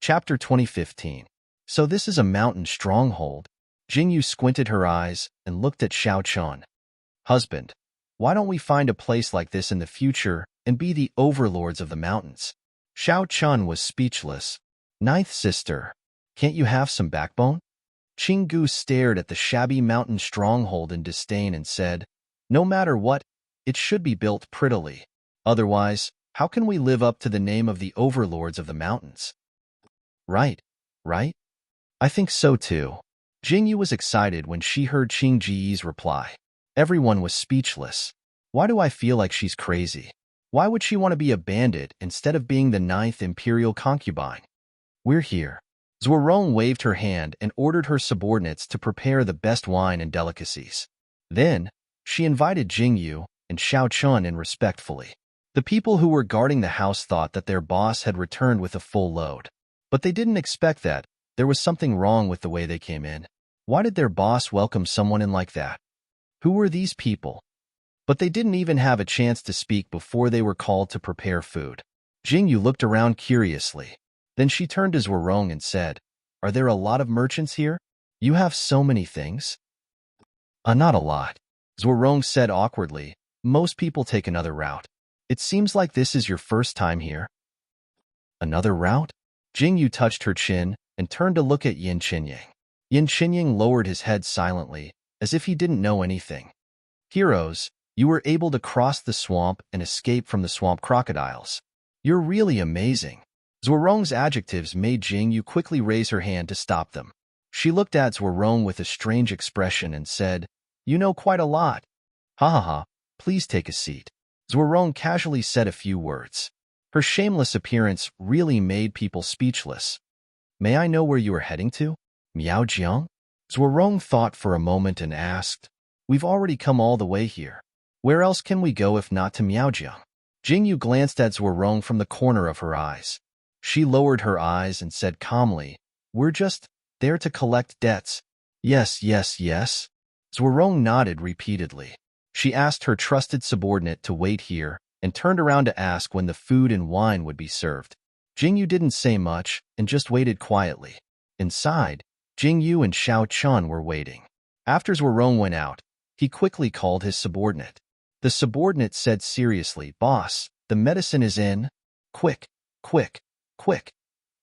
Chapter 2015. So this is a mountain stronghold. Jingyu squinted her eyes and looked at Xiao Chun. Husband, why don't we find a place like this in the future and be the overlords of the mountains? Xiao Chun was speechless. Ninth sister, can't you have some backbone? Qinggu stared at the shabby mountain stronghold in disdain and said, no matter what, it should be built prettily. Otherwise, how can we live up to the name of the overlords of the mountains? Right, right? I think so too. Jingyu was excited when she heard Qingji's reply. Everyone was speechless. Why do I feel like she's crazy? Why would she want to be a bandit instead of being the 9th imperial concubine? We're here. Zhuorong waved her hand and ordered her subordinates to prepare the best wine and delicacies. Then, she invited Jingyu and Xiao Chun in respectfully. The people who were guarding the house thought that their boss had returned with a full load. But they didn't expect that. There was something wrong with the way they came in. Why did their boss welcome someone in like that? Who were these people? But they didn't even have a chance to speak before they were called to prepare food. Jingyu looked around curiously. Then she turned to Zhuorong and said, are there a lot of merchants here? You have so many things? Not a lot. Zhuorong said awkwardly. Most people take another route. It seems like this is your first time here. Another route? Jingyu touched her chin and turned to look at Yin Qinying. Yin Qinying lowered his head silently, as if he didn't know anything. Heroes, you were able to cross the swamp and escape from the swamp crocodiles. You're really amazing. Zhuorong's adjectives made Jingyu quickly raise her hand to stop them. She looked at Zhuorong with a strange expression and said, you know quite a lot. Ha ha ha, please take a seat. Zhuorong casually said a few words. Her shameless appearance really made people speechless. May I know where you are heading to? Miaojiang? Zhuorong thought for a moment and asked, we've already come all the way here. Where else can we go if not to Miaojiang? Jingyu glanced at Zhuorong from the corner of her eyes. She lowered her eyes and said calmly, we're just there to collect debts. Yes, yes, yes. Zhuorong nodded repeatedly. She asked her trusted subordinate to wait here and turned around to ask when the food and wine would be served. Jingyu didn't say much and just waited quietly. Inside, Jingyu and Xiao Chun were waiting. After Zhuorong went out, he quickly called his subordinate. The subordinate said seriously, boss, the medicine is in. Quick, quick, quick.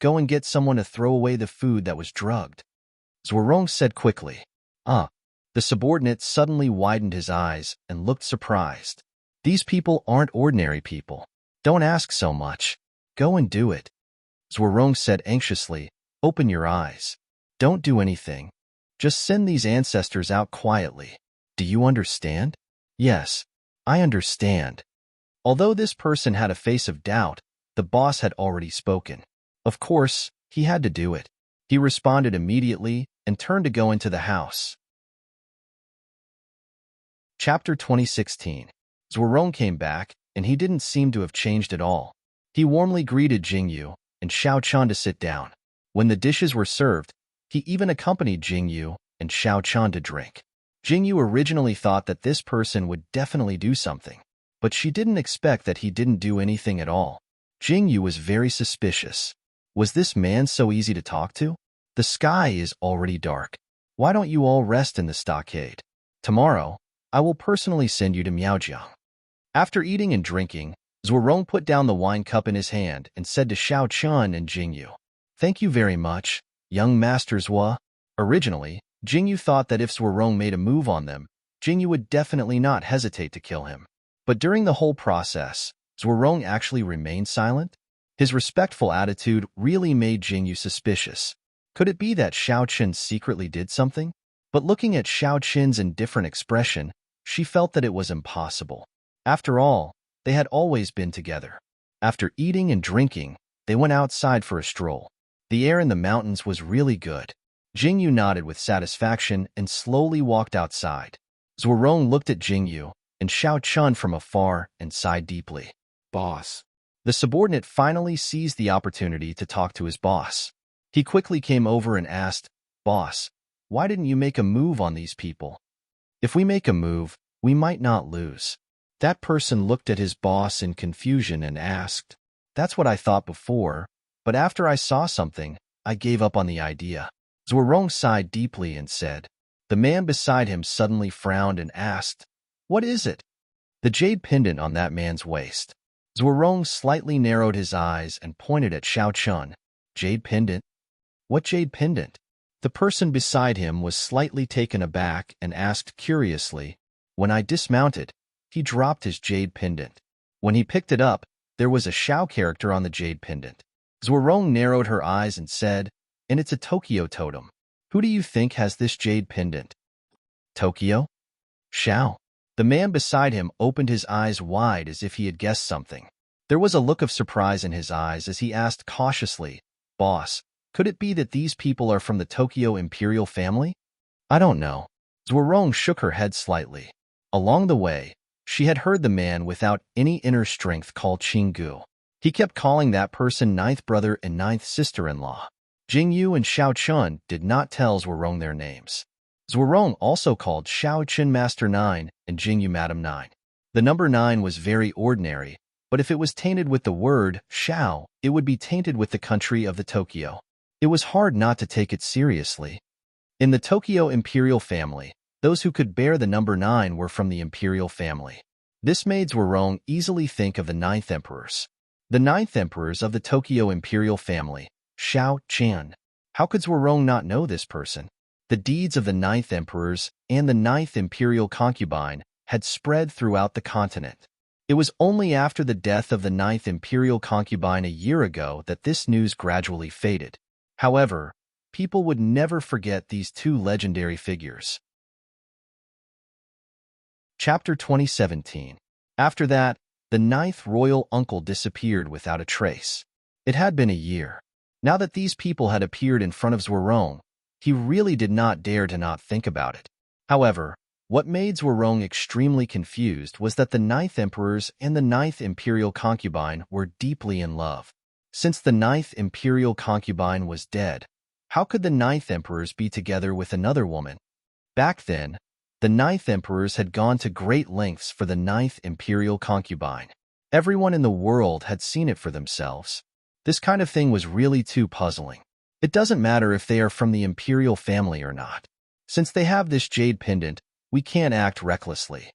Go and get someone to throw away the food that was drugged. Zhuorong said quickly. The subordinate suddenly widened his eyes and looked surprised. These people aren't ordinary people. Don't ask so much. Go and do it. Zhuorong said anxiously, open your eyes. Don't do anything. Just send these ancestors out quietly. Do you understand? Yes, I understand. Although this person had a face of doubt, the boss had already spoken. Of course, he had to do it. He responded immediately and turned to go into the house. Chapter 2016. Zhuorong came back, and he didn't seem to have changed at all. He warmly greeted Jingyu and Xiao Chun to sit down. When the dishes were served, he even accompanied Jingyu and Xiao Chun to drink. Jingyu originally thought that this person would definitely do something, but she didn't expect that he didn't do anything at all. Jingyu was very suspicious. Was this man so easy to talk to? The sky is already dark. Why don't you all rest in the stockade? Tomorrow, I will personally send you to Miaojiang. After eating and drinking, Zhuorong put down the wine cup in his hand and said to Xiao Chun and Jingyu, thank you very much, young Master Zhua. Originally, Jingyu thought that if Zhuorong made a move on them, Jingyu would definitely not hesitate to kill him. But during the whole process, Zhuorong actually remained silent. His respectful attitude really made Jingyu suspicious. Could it be that Xiao Chun secretly did something? But looking at Xiao Chun's indifferent expression, she felt that it was impossible. After all, they had always been together. After eating and drinking, they went outside for a stroll. The air in the mountains was really good. Jingyu nodded with satisfaction and slowly walked outside. Zhuorong looked at Jingyu and Xiao Chun from afar and sighed deeply. Boss. The subordinate finally seized the opportunity to talk to his boss. He quickly came over and asked, Boss, why didn't you make a move on these people? If we make a move, we might not lose. That person looked at his boss in confusion and asked, that's what I thought before, but after I saw something, I gave up on the idea. Zhuorong sighed deeply and said. The man beside him suddenly frowned and asked, "What is it?" The jade pendant on that man's waist. Zhuorong slightly narrowed his eyes and pointed at Xiao Chun. Jade pendant? What jade pendant? The person beside him was slightly taken aback and asked curiously. When I dismounted, he dropped his jade pendant. When he picked it up, there was a Xiao character on the jade pendant. Zhuorong narrowed her eyes and said, "And it's a Tokyo totem. Who do you think has this jade pendant?" Tokyo? Xiao. The man beside him opened his eyes wide as if he had guessed something. There was a look of surprise in his eyes as he asked cautiously, "Boss, could it be that these people are from the Tokyo imperial family?" "I don't know." Zhuorong shook her head slightly. Along the way, she had heard the man without any inner strength called Qinggu. He kept calling that person ninth brother and ninth sister-in-law. Jingyu and Xiao Chun did not tell Zhuorong their names. Zhuorong also called Xiao Chun Master 9 and Jingyu Madam 9. The number 9 was very ordinary, but if it was tainted with the word Xiao, it would be tainted with the country of the Tokyo. It was hard not to take it seriously. In the Tokyo imperial family, those who could bear the number 9 were from the imperial family. This made Zhuorong easily think of the 9th emperors. The 9th emperors of the Tokyo imperial family, Xiao Chan. How could Zhuorong not know this person? The deeds of the 9th emperors and the 9th imperial concubine had spread throughout the continent. It was only after the death of the 9th imperial concubine a year ago that this news gradually faded. However, people would never forget these two legendary figures. Chapter 2017. After that, the 9th royal uncle disappeared without a trace. It had been a year. Now that these people had appeared in front of Zhuorong, he really did not dare to not think about it. However, what made Zhuorong extremely confused was that the 9th emperors and the 9th imperial concubine were deeply in love. Since the 9th imperial concubine was dead, how could the 9th emperors be together with another woman? Back then, the 9th emperors had gone to great lengths for the 9th imperial concubine. Everyone in the world had seen it for themselves. This kind of thing was really too puzzling. It doesn't matter if they are from the imperial family or not. Since they have this jade pendant, we can't act recklessly.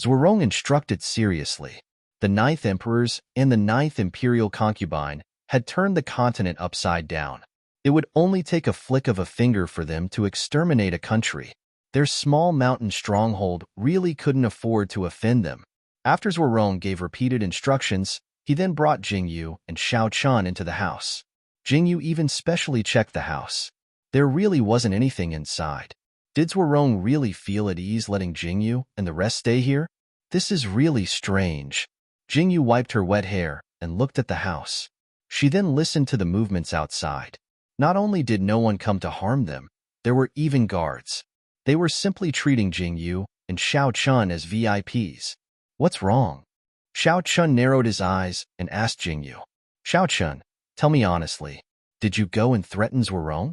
Zhuorong instructed seriously. The 9th emperors and the 9th imperial concubine had turned the continent upside down. It would only take a flick of a finger for them to exterminate a country. Their small mountain stronghold really couldn't afford to offend them. After Zhuorong gave repeated instructions, he then brought Jingyu and Xiao Chun into the house. Jingyu even specially checked the house. There really wasn't anything inside. Did Zhuorong really feel at ease letting Jingyu and the rest stay here? This is really strange. Jingyu wiped her wet hair and looked at the house. She then listened to the movements outside. Not only did no one come to harm them, there were even guards. They were simply treating Jingyu and Xiao Chun as VIPs. What's wrong? Xiao Chun narrowed his eyes and asked Jingyu. Xiao Chun, tell me honestly, did you go and threaten Zhuorong?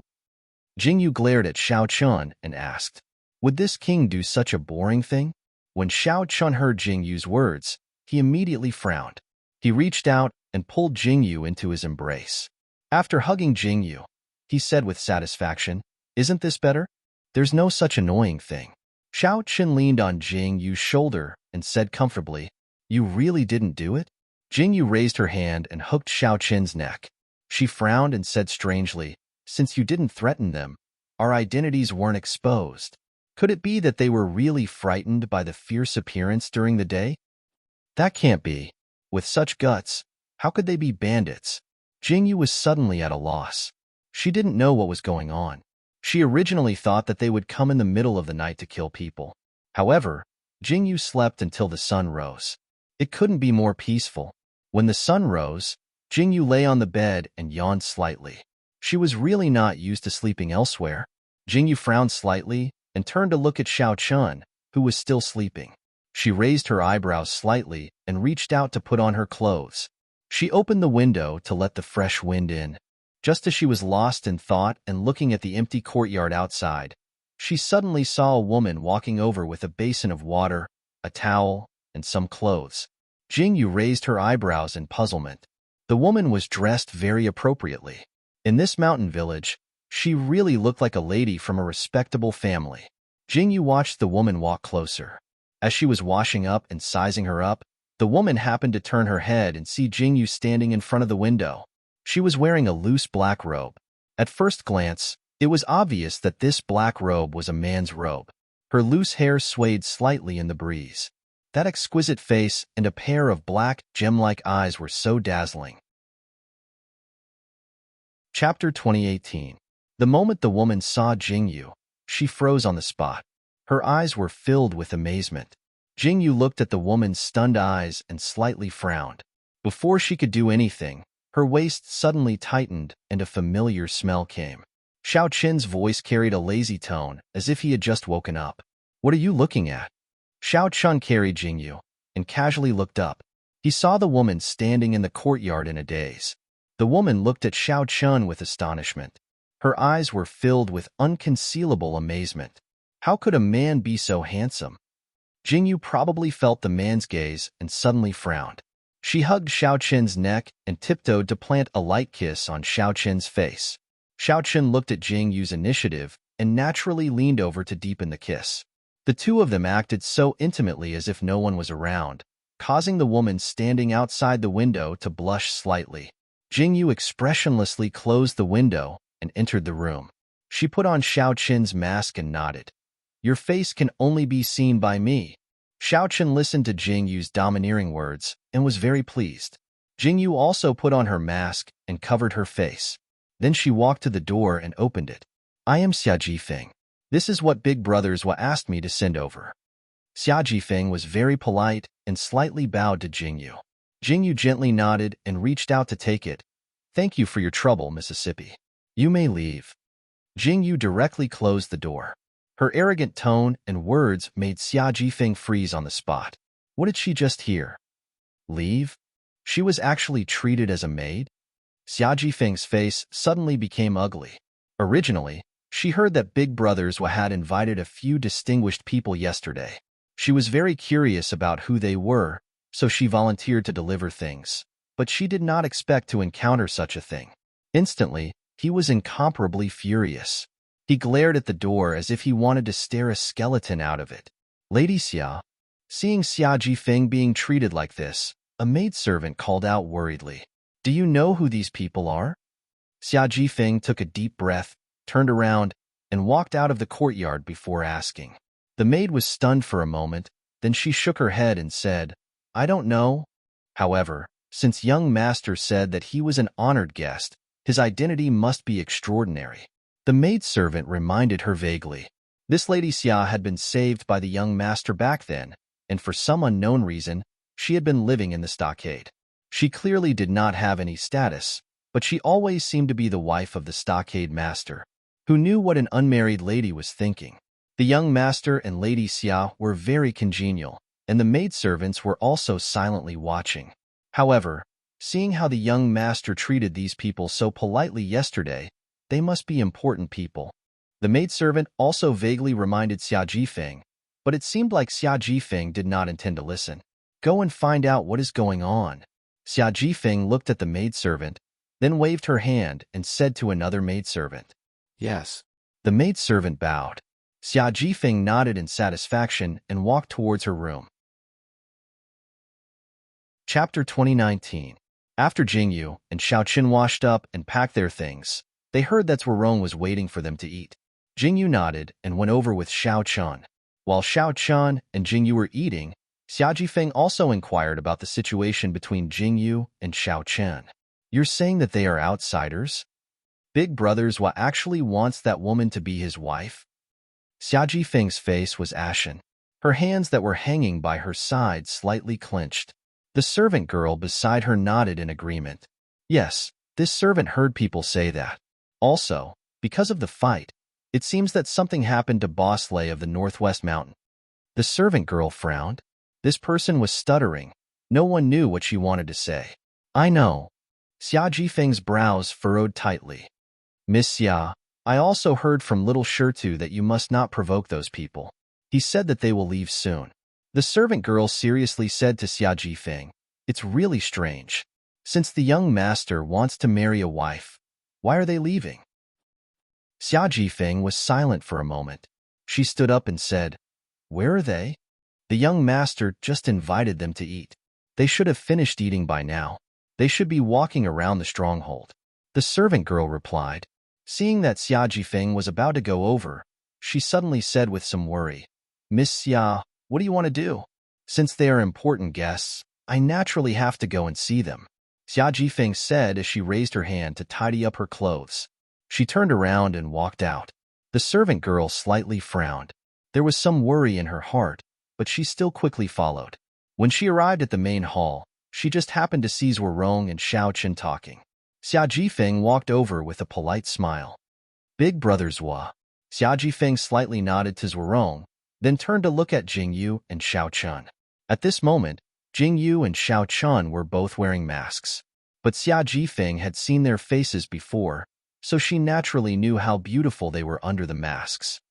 Jingyu glared at Xiao Chun and asked, would this king do such a boring thing? When Xiao Chun heard Jingyu's words, he immediately frowned. He reached out and pulled Jingyu into his embrace. After hugging Jingyu, he said with satisfaction, isn't this better? There's no such annoying thing. Xiao Chun leaned on Jingyu's shoulder and said comfortably, you really didn't do it? Jingyu raised her hand and hooked Xiao Chun's neck. She frowned and said strangely, since you didn't threaten them, our identities weren't exposed. Could it be that they were really frightened by the fierce appearance during the day? That can't be. With such guts, how could they be bandits? Jingyu was suddenly at a loss. She didn't know what was going on. She originally thought that they would come in the middle of the night to kill people. However, Jingyu slept until the sun rose. It couldn't be more peaceful. When the sun rose, Jingyu lay on the bed and yawned slightly. She was really not used to sleeping elsewhere. Jingyu frowned slightly and turned to look at Xiao Chun, who was still sleeping. She raised her eyebrows slightly and reached out to put on her clothes. She opened the window to let the fresh wind in. Just as she was lost in thought and looking at the empty courtyard outside, she suddenly saw a woman walking over with a basin of water, a towel, and some clothes. Jingyu raised her eyebrows in puzzlement. The woman was dressed very appropriately. In this mountain village, she really looked like a lady from a respectable family. Jingyu watched the woman walk closer. As she was washing up and sizing her up, the woman happened to turn her head and see Jingyu standing in front of the window. She was wearing a loose black robe. At first glance, it was obvious that this black robe was a man's robe. Her loose hair swayed slightly in the breeze. That exquisite face and a pair of black, gem-like eyes were so dazzling. Chapter 2018. The moment the woman saw Jingyu, she froze on the spot. Her eyes were filled with amazement. Jingyu looked at the woman's stunned eyes and slightly frowned. Before she could do anything, her waist suddenly tightened and a familiar smell came. Xiao Qin's voice carried a lazy tone, as if he had just woken up. "What are you looking at?" Xiao Qin carried Jingyu and casually looked up. He saw the woman standing in the courtyard in a daze. The woman looked at Xiao Qin with astonishment. Her eyes were filled with unconcealable amazement. How could a man be so handsome? Jingyu probably felt the man's gaze and suddenly frowned. She hugged Xiao Qin's neck and tiptoed to plant a light kiss on Xiao Qin's face. Xiao Qin looked at Jingyu's initiative and naturally leaned over to deepen the kiss. The two of them acted so intimately as if no one was around, causing the woman standing outside the window to blush slightly. Jingyu expressionlessly closed the window and entered the room. She put on Xiao Qin's mask and nodded. "Your face can only be seen by me." Xiao Qin listened to Jingyu's domineering words and was very pleased. Jingyu also put on her mask and covered her face. Then she walked to the door and opened it. "I am Xia Jifeng. This is what Big Brothers asked me to send over." Xia Jifeng was very polite and slightly bowed to Jingyu. Jingyu gently nodded and reached out to take it. "Thank you for your trouble, Mississippi. You may leave." Jingyu directly closed the door. Her arrogant tone and words made Xia Jifeng freeze on the spot. What did she just hear? Leave? She was actually treated as a maid? Xia Jifeng's face suddenly became ugly. Originally, she heard that Big Brothers had invited a few distinguished people yesterday. She was very curious about who they were, so she volunteered to deliver things. But she did not expect to encounter such a thing. Instantly, he was incomparably furious. He glared at the door as if he wanted to stare a skeleton out of it. "Lady Xia." Seeing Xia Jifeng being treated like this, a maidservant called out worriedly. "Do you know who these people are?" Xia Jifeng took a deep breath, turned around, and walked out of the courtyard before asking. The maid was stunned for a moment, then she shook her head and said, "I don't know." However, since young master said that he was an honored guest, his identity must be extraordinary. The maidservant reminded her vaguely. This Lady Xia had been saved by the young master back then, and for some unknown reason, she had been living in the stockade. She clearly did not have any status, but she always seemed to be the wife of the stockade master, who knew what an unmarried lady was thinking. The young master and Lady Xia were very congenial, and the maidservants were also silently watching. However, seeing how the young master treated these people so politely yesterday, they must be important people. The maidservant also vaguely reminded Xia Jifeng, but it seemed like Xia Jifeng did not intend to listen. "Go and find out what is going on." Xia Jifeng looked at the maidservant, then waved her hand and said to another maidservant, "Yes." The maidservant bowed. Xia Jifeng nodded in satisfaction and walked towards her room. Chapter 2019. After Jingyu and Xiao Qin washed up and packed their things, they heard that Zhuorong was waiting for them to eat. Jingyu nodded and went over with Xiao Qin. While Xiao Qin and Jingyu were eating, Xia Jifeng also inquired about the situation between Jingyu and Xiao Qin. "You're saying that they are outsiders? Big Brothers actually wants that woman to be his wife?" Xia Jifeng's face was ashen. Her hands that were hanging by her side slightly clenched. The servant girl beside her nodded in agreement. Yes, this servant heard people say that. Also, because of the fight, it seems that something happened to Boss Lei of the Northwest Mountain. The servant girl frowned. This person was stuttering. No one knew what she wanted to say. "I know." Xia Jifeng's brows furrowed tightly. "Miss Xia, I also heard from Little Shirtu that you must not provoke those people. He said that they will leave soon." The servant girl seriously said to Xia Jifeng, "It's really strange. Since the young master wants to marry a wife, why are they leaving? Xia Jifeng was silent for a moment. She stood up and said, "Where are they? The young master just invited them to eat. They should have finished eating by now. They should be walking around the stronghold." The servant girl replied. Seeing that Xia Jifeng was about to go over, she suddenly said with some worry, "Miss Xia, what do you want to do? Since they are important guests, I naturally have to go and see them." Xia Jifeng said as she raised her hand to tidy up her clothes. She turned around and walked out. The servant girl slightly frowned. There was some worry in her heart, but she still quickly followed. When she arrived at the main hall, she just happened to see Zhuorong and Xiao Qin talking. Xia Jifeng walked over with a polite smile. "Big brother Zhua." Xia Jifeng slightly nodded to Zhuorong, then turned to look at Jingyu and Xiao Chun. At this moment, Jingyu and Xiao Chun were both wearing masks. But Xia Jifeng had seen their faces before, so she naturally knew how beautiful they were under the masks.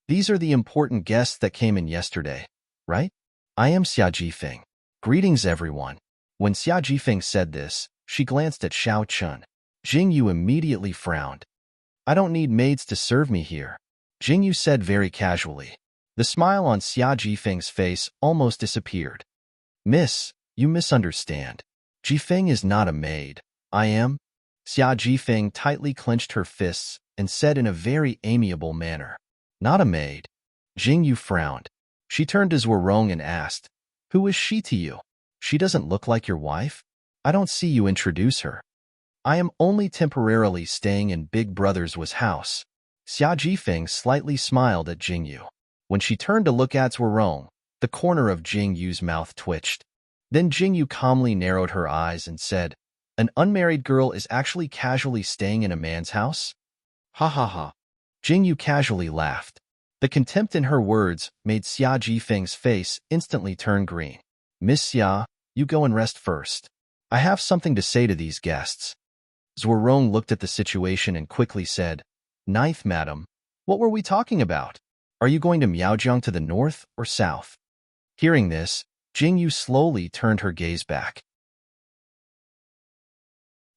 "These are the important guests that came in yesterday, right? I am Xia Jifeng. Greetings, everyone." When Xia Jifeng said this, she glanced at Xiao Chun. Jingyu immediately frowned. "I don't need maids to serve me here," Jingyu said very casually. The smile on Xia Jifeng's face almost disappeared. "Miss, you misunderstand. Jifeng is not a maid. I am." Xia Jifeng tightly clenched her fists and said in a very amiable manner, "Not a maid." Jingyu frowned. She turned to Zhuorong and asked, "Who is she to you? She doesn't look like your wife? I don't see you introduce her." "I am only temporarily staying in Big Brother's house." Xia Jifeng slightly smiled at Jingyu. When she turned to look at Zhuorong, the corner of Jingyu's mouth twitched. Then Jingyu calmly narrowed her eyes and said, "An unmarried girl is actually casually staying in a man's house?" "Ha ha ha." Jingyu casually laughed. The contempt in her words made Xia Jifeng's face instantly turn green. "Miss Xia, you go and rest first. I have something to say to these guests." Zhuorong looked at the situation and quickly said, "Ninth, madam, what were we talking about? Are you going to Miaojiang to the north or south?" Hearing this, Jingyu slowly turned her gaze back.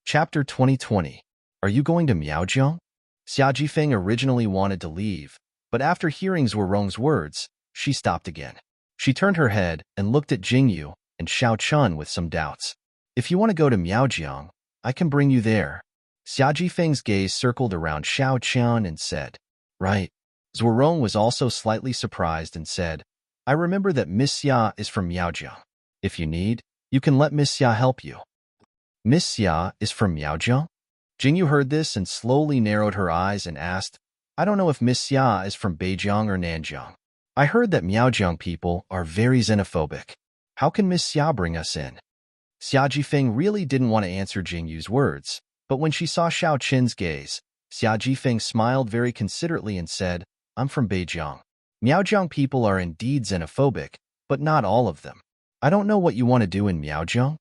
Chapter 2020. Are you going to Miaojiang? Xia Jifeng originally wanted to leave, but after hearing Zhuorong's words, she stopped again. She turned her head and looked at Jingyu and Xiao Chun with some doubts. "If you want to go to Miaojiang, I can bring you there." Xia Jifeng's gaze circled around Xiao Chun and said, "Right." Zhuorong was also slightly surprised and said, "I remember that Miss Xia is from Miaojiang. If you need, you can let Miss Xia help you." "Miss Xia is from Miaojiang?" Jingyu heard this and slowly narrowed her eyes and asked, "I don't know if Miss Xia is from Beijiang or Nanjiang. I heard that Miaojiang people are very xenophobic. How can Miss Xia bring us in?" Xia Jifeng really didn't want to answer Jingyu's words, but when she saw Xiao Qin's gaze, Xia Jifeng smiled very considerately and said, "I'm from Beijiang. Miaojiang people are indeed xenophobic, but not all of them. I don't know what you want to do in Miaojiang."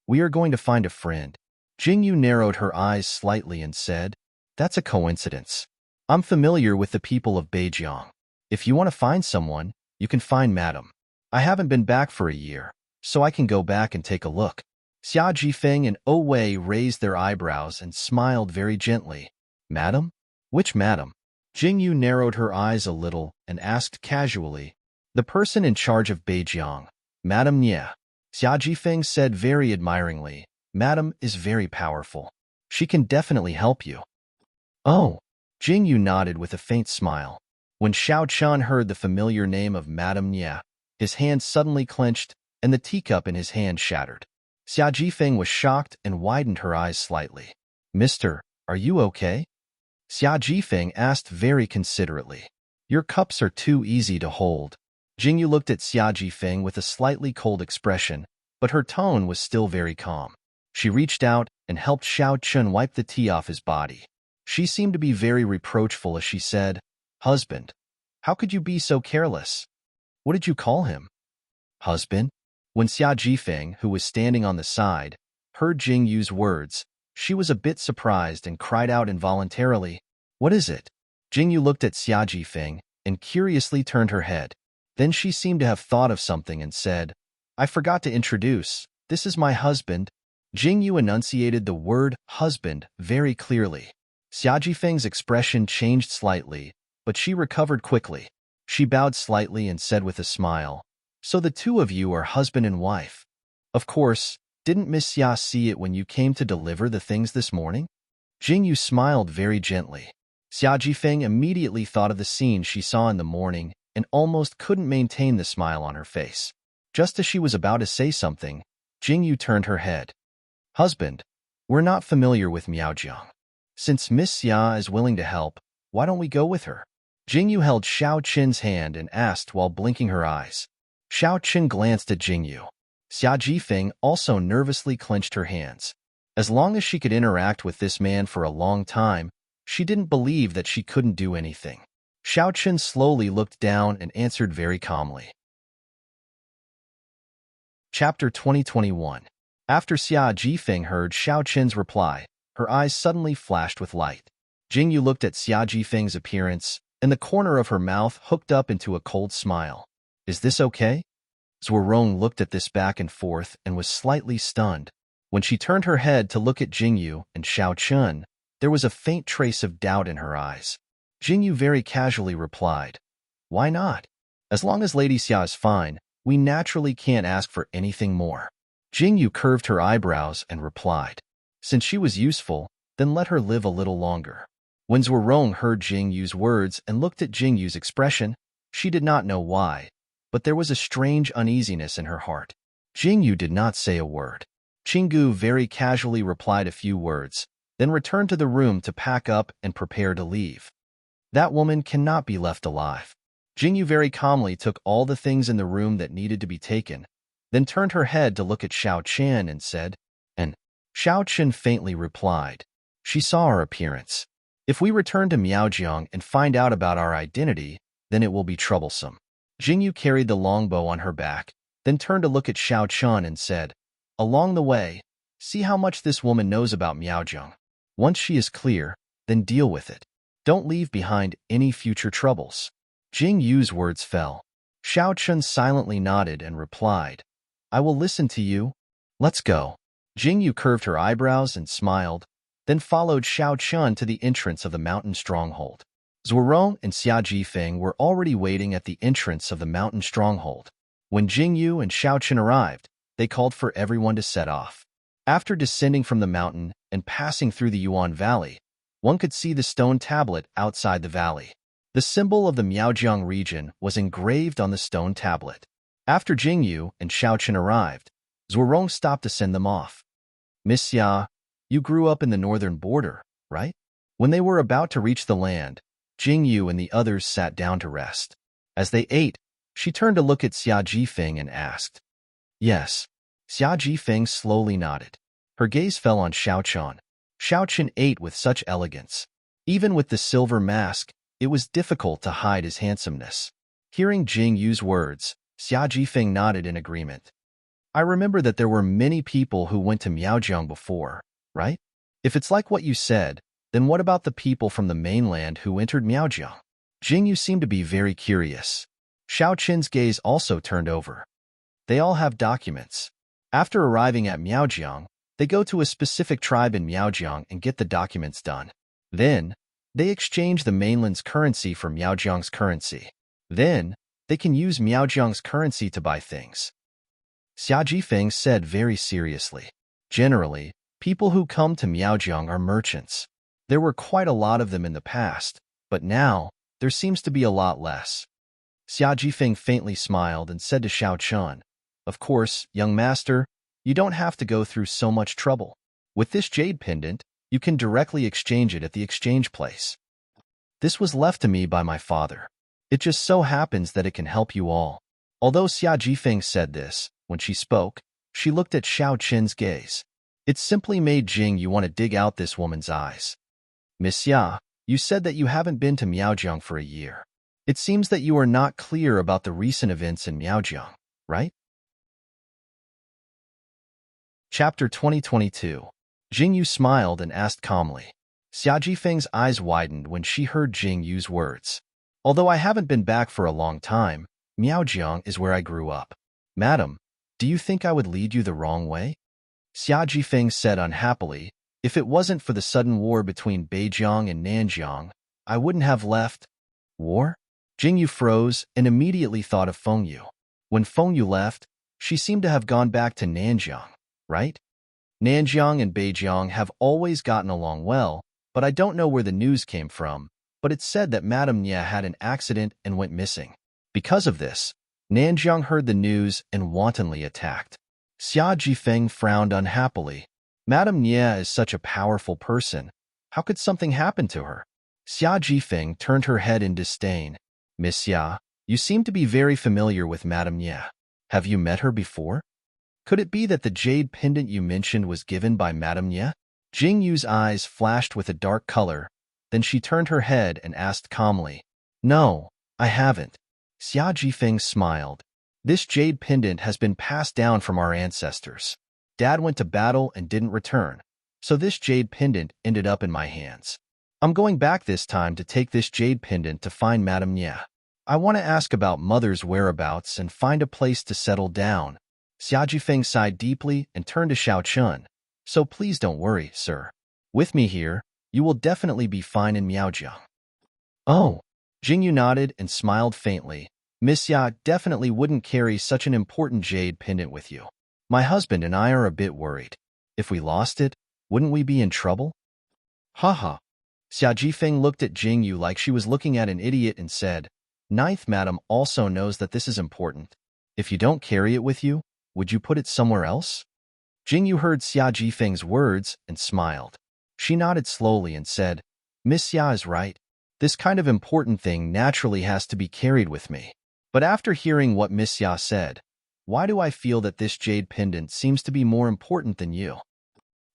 "We are going to find a friend." Jingyu narrowed her eyes slightly and said, "That's a coincidence. I'm familiar with the people of Beijiang. If you want to find someone, you can find Madam. I haven't been back for a year, so I can go back and take a look." Xia Jifeng and O Wei raised their eyebrows and smiled very gently. "Madam? Which madam?" Jingyu narrowed her eyes a little and asked casually, "The person in charge of Beijiang, Madam Nie." Xia Jifeng said very admiringly, "Madam is very powerful. She can definitely help you." "Oh." Jingyu nodded with a faint smile. When Xiao Chun heard the familiar name of Madam Nie, his hand suddenly clenched and the teacup in his hand shattered. Xia Jifeng was shocked and widened her eyes slightly. "Mister, are you okay?" Xia Jifeng asked very considerately. "Your cups are too easy to hold." Jingyu looked at Xia Jifeng with a slightly cold expression, but her tone was still very calm. She reached out and helped Xiao Chun wipe the tea off his body. She seemed to be very reproachful as she said, "Husband, how could you be so careless?" "What did you call him?" "Husband?" When Xia Jifeng, who was standing on the side, heard Jingyu's words, she was a bit surprised and cried out involuntarily, "What is it?" Jingyu looked at Xia Jifeng and curiously turned her head. Then she seemed to have thought of something and said, "I forgot to introduce. This is my husband." Jingyu enunciated the word husband very clearly. Xia Jifeng's expression changed slightly, but she recovered quickly. She bowed slightly and said with a smile, "So the two of you are husband and wife. Of course, didn't Miss Xia see it when you came to deliver the things this morning?" Jingyu smiled very gently. Xia Jifeng immediately thought of the scene she saw in the morning and almost couldn't maintain the smile on her face. Just as she was about to say something, Jingyu turned her head. "Husband, we're not familiar with Miaojiang. Since Miss Xia is willing to help, why don't we go with her?" Jingyu held Xiao Qin's hand and asked while blinking her eyes. Xiao Qin glanced at Jingyu. Xia Jifeng also nervously clenched her hands. As long as she could interact with this man for a long time, she didn't believe that she couldn't do anything. Xiao Qin slowly looked down and answered very calmly. Chapter 2021. After Xia Jifeng heard Xiao Qin's reply, her eyes suddenly flashed with light. Jingyu looked at Xia Jifeng's appearance, and the corner of her mouth hooked up into a cold smile. "Is this okay?" Zhuorong looked at this back and forth and was slightly stunned. When she turned her head to look at Jingyu and Xiao Qin, there was a faint trace of doubt in her eyes. Jingyu very casually replied, "Why not? As long as Lady Xia is fine, we naturally can't ask for anything more." Jingyu curved her eyebrows and replied, "Since she was useful, then let her live a little longer." When Zhuorong heard Jingyu's words and looked at Jingyu's expression, she did not know why, but there was a strange uneasiness in her heart. Jingyu did not say a word. Qinggu very casually replied a few words, then returned to the room to pack up and prepare to leave. "That woman cannot be left alive." Jingyu very calmly took all the things in the room that needed to be taken, then turned her head to look at Xiao Qian and said, "And?" Xiao Qian faintly replied. She saw our appearance. "If we return to Miaojiang and find out about our identity, then it will be troublesome." Jingyu carried the longbow on her back, then turned to look at Xiao Qian and said, "Along the way, see how much this woman knows about Miaojiang. Once she is clear, then deal with it. Don't leave behind any future troubles." Jingyu's words fell. Xiao Qian silently nodded and replied, "I will listen to you. Let's go." Jingyu curved her eyebrows and smiled, then followed Xiao Qian to the entrance of the mountain stronghold. Zhuorong and Xia Jifeng were already waiting at the entrance of the mountain stronghold. When Jingyu and Xiao Qian arrived, they called for everyone to set off. After descending from the mountain and passing through the Yuan Valley, one could see the stone tablet outside the valley. The symbol of the Miaojiang region was engraved on the stone tablet. After Jingyu and Xiao Qian arrived, Zhuorong stopped to send them off. "Miss Xia, you grew up in the northern border, right?" When they were about to reach the land, Jingyu and the others sat down to rest. As they ate, she turned to look at Xia Jifeng and asked, "Yes." Xia Jifeng slowly nodded. Her gaze fell on Xiao Qian. Xiao Qian ate with such elegance. Even with the silver mask, it was difficult to hide his handsomeness. Hearing Jingyu's words, Xia Jifeng nodded in agreement. "I remember that there were many people who went to Miaojiang before, right? If it's like what you said, then what about the people from the mainland who entered Miaojiang?" Jingyu seemed to be very curious. Xiao Qin's gaze also turned over. "They all have documents. After arriving at Miaojiang, they go to a specific tribe in Miaojiang and get the documents done. Then, they exchange the mainland's currency for Miaojiang's currency. Then, they can use Miaojiang's currency to buy things." Xia Jifeng said very seriously. "Generally, people who come to Miaojiang are merchants. There were quite a lot of them in the past, but now, there seems to be a lot less." Xia Jifeng faintly smiled and said to Xiao Qian, "Of course, young master, you don't have to go through so much trouble. With this jade pendant, you can directly exchange it at the exchange place. This was left to me by my father. It just so happens that it can help you all." Although Xia Jifeng said this, when she spoke, she looked at Xiao Qin's gaze. It simply made Jingyu want to dig out this woman's eyes. "Miss Xia, you said that you haven't been to Miaojiang for a year. It seems that you are not clear about the recent events in Miaojiang, right?" Chapter 2022. Jingyu smiled and asked calmly. Xia Jifeng's eyes widened when she heard Jingyu's words. "Although I haven't been back for a long time, Miaojiang is where I grew up. Madam, do you think I would lead you the wrong way?" Xia Jifeng said unhappily. If it wasn't for the sudden war between Beijiang and Nanjiang, I wouldn't have left. War? Jingyu froze and immediately thought of Fengyu. When Fengyu left, she seemed to have gone back to Nanjiang, right? Nanjiang and Beijiang have always gotten along well, but I don't know where the news came from, but it said that Madame Nye had an accident and went missing. Because of this, Nanjiang heard the news and wantonly attacked. Xia Jifeng frowned unhappily. Madame Nye is such a powerful person. How could something happen to her? Xia Jifeng turned her head in disdain. Miss Xia, you seem to be very familiar with Madame Nye. Have you met her before? Could it be that the jade pendant you mentioned was given by Madame Nye? Jing Yu's eyes flashed with a dark color. Then she turned her head and asked calmly. No, I haven't. Xia Jifeng smiled. This jade pendant has been passed down from our ancestors. Dad went to battle and didn't return, so this jade pendant ended up in my hands. I'm going back this time to take this jade pendant to find Madame Nye. I want to ask about Mother's whereabouts and find a place to settle down. Xia Jifeng sighed deeply and turned to Xiao Chun. So please don't worry, sir. With me here, you will definitely be fine in Miaojiang. Oh. Jingyu nodded and smiled faintly. Miss Xia definitely wouldn't carry such an important jade pendant with you. My husband and I are a bit worried. If we lost it, wouldn't we be in trouble? Haha. Xia Jifeng looked at Jingyu like she was looking at an idiot and said, Ninth Madam also knows that this is important. If you don't carry it with you, would you put it somewhere else? Jingyu heard Xia Jifeng's words and smiled. She nodded slowly and said, Miss Xia is right. This kind of important thing naturally has to be carried with me. But after hearing what Miss Xia said, why do I feel that this jade pendant seems to be more important than you?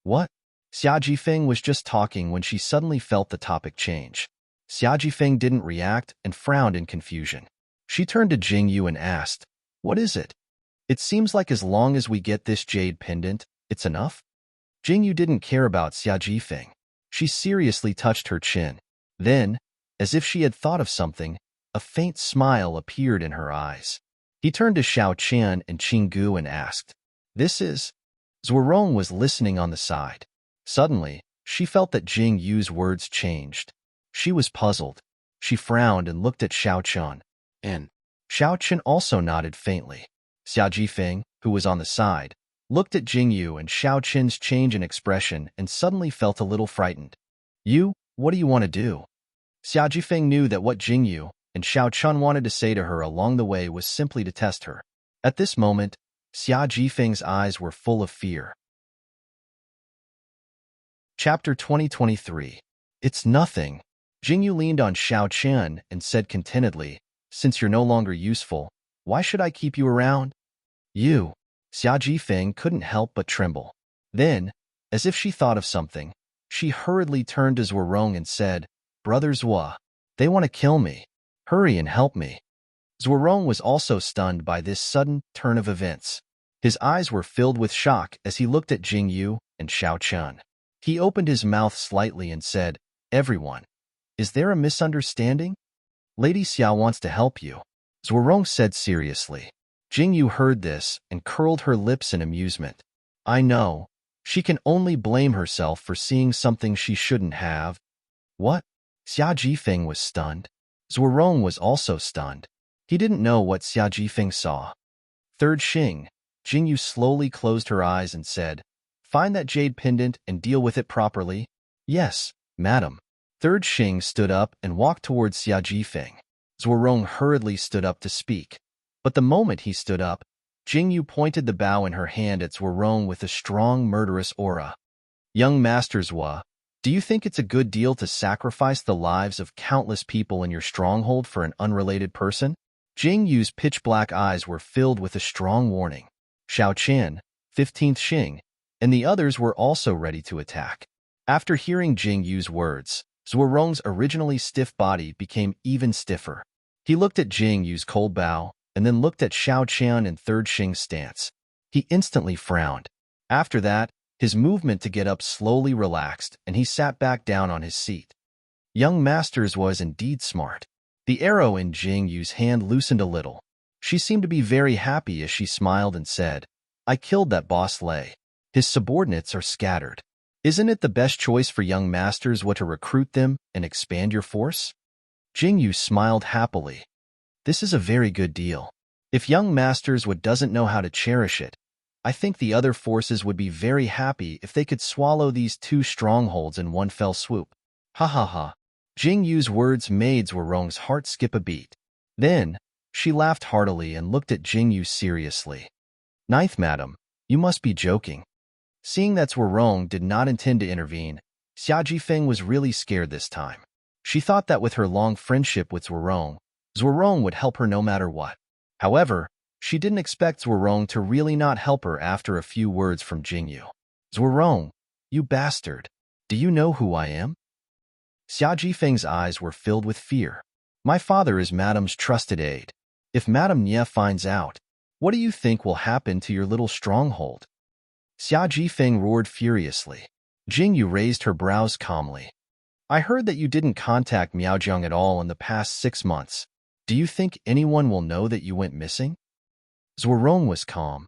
What? Xia Jifeng was just talking when she suddenly felt the topic change. Xia Jifeng didn't react and frowned in confusion. She turned to Jingyu and asked, What is it? It seems like as long as we get this jade pendant, it's enough? Jingyu didn't care about Xia Jifeng. She seriously touched her chin. Then, as if she had thought of something, a faint smile appeared in her eyes. He turned to Xiao Qian and Qinggu and asked, This is? Zhuorong was listening on the side. Suddenly, she felt that Jing Yu's words changed. She was puzzled. She frowned and looked at Xiao Qian. And Xiao Qian also nodded faintly. Xia Jifeng, who was on the side, looked at Jing Yu and Xiao Qian's change in expression and suddenly felt a little frightened. You, what do you want to do? Xia Jifeng knew that what Jing Yu and Xiao Chun wanted to say to her along the way was simply to test her. At this moment, Xia Jifeng's eyes were full of fear. Chapter 2023. It's nothing. Jingyu leaned on Xiao Qian and said contentedly, Since you're no longer useful, why should I keep you around? You. Xia Jifeng couldn't help but tremble. Then, as if she thought of something, she hurriedly turned to Zhuorong and said, Brother Zhua, they want to kill me. Hurry and help me. Zhuorong was also stunned by this sudden turn of events. His eyes were filled with shock as he looked at Jing Yu and Xiao Chun. He opened his mouth slightly and said, Everyone, is there a misunderstanding? Lady Xia wants to help you, Zhuorong said seriously. Jing Yu heard this and curled her lips in amusement. I know. She can only blame herself for seeing something she shouldn't have. What? Xia Jifeng was stunned. Zhuorong was also stunned. He didn't know what Xia Jifeng saw. Third Xing, Jing Yu slowly closed her eyes and said, Find that jade pendant and deal with it properly. Yes, madam. Third Xing stood up and walked towards Xia Jifeng. Zhuorong hurriedly stood up to speak. But the moment he stood up, Jing Yu pointed the bow in her hand at Zhuorong with a strong murderous aura. Young Master Zhua, do you think it's a good deal to sacrifice the lives of countless people in your stronghold for an unrelated person? Jing Yu's pitch-black eyes were filled with a strong warning. Xiao Qian, 15th Xing, and the others were also ready to attack. After hearing Jing Yu's words, Zhuorong's originally stiff body became even stiffer. He looked at Jing Yu's cold bow, and then looked at Xiao Qian and Third Xing's stance. He instantly frowned. After that, his movement to get up slowly relaxed, and he sat back down on his seat. Young Masters was indeed smart. The arrow in Jing Yu's hand loosened a little. She seemed to be very happy as she smiled and said, I killed that boss Lei. His subordinates are scattered. Isn't it the best choice for young masters what to recruit them and expand your force? Jingyu smiled happily. This is a very good deal. If young masters doesn't know how to cherish it, I think the other forces would be very happy if they could swallow these two strongholds in one fell swoop. Ha ha ha. Jingyu's words made Zhuorong's heart skip a beat. Then, she laughed heartily and looked at Jingyu seriously. Ninth madam, you must be joking. Seeing that Zhuorong did not intend to intervene, Xia Jifeng was really scared this time. She thought that with her long friendship with Zhuorong would help her no matter what. However, she didn't expect Zhuorong to really not help her after a few words from Jingyu. Zhuorong, you bastard. Do you know who I am? Xia Jifeng's eyes were filled with fear. My father is Madam's trusted aide. If Madam Nye finds out, what do you think will happen to your little stronghold? Xia Jifeng roared furiously. Jingyu raised her brows calmly. I heard that you didn't contact Miaojiang at all in the past 6 months. Do you think anyone will know that you went missing? Zhuorong was calm.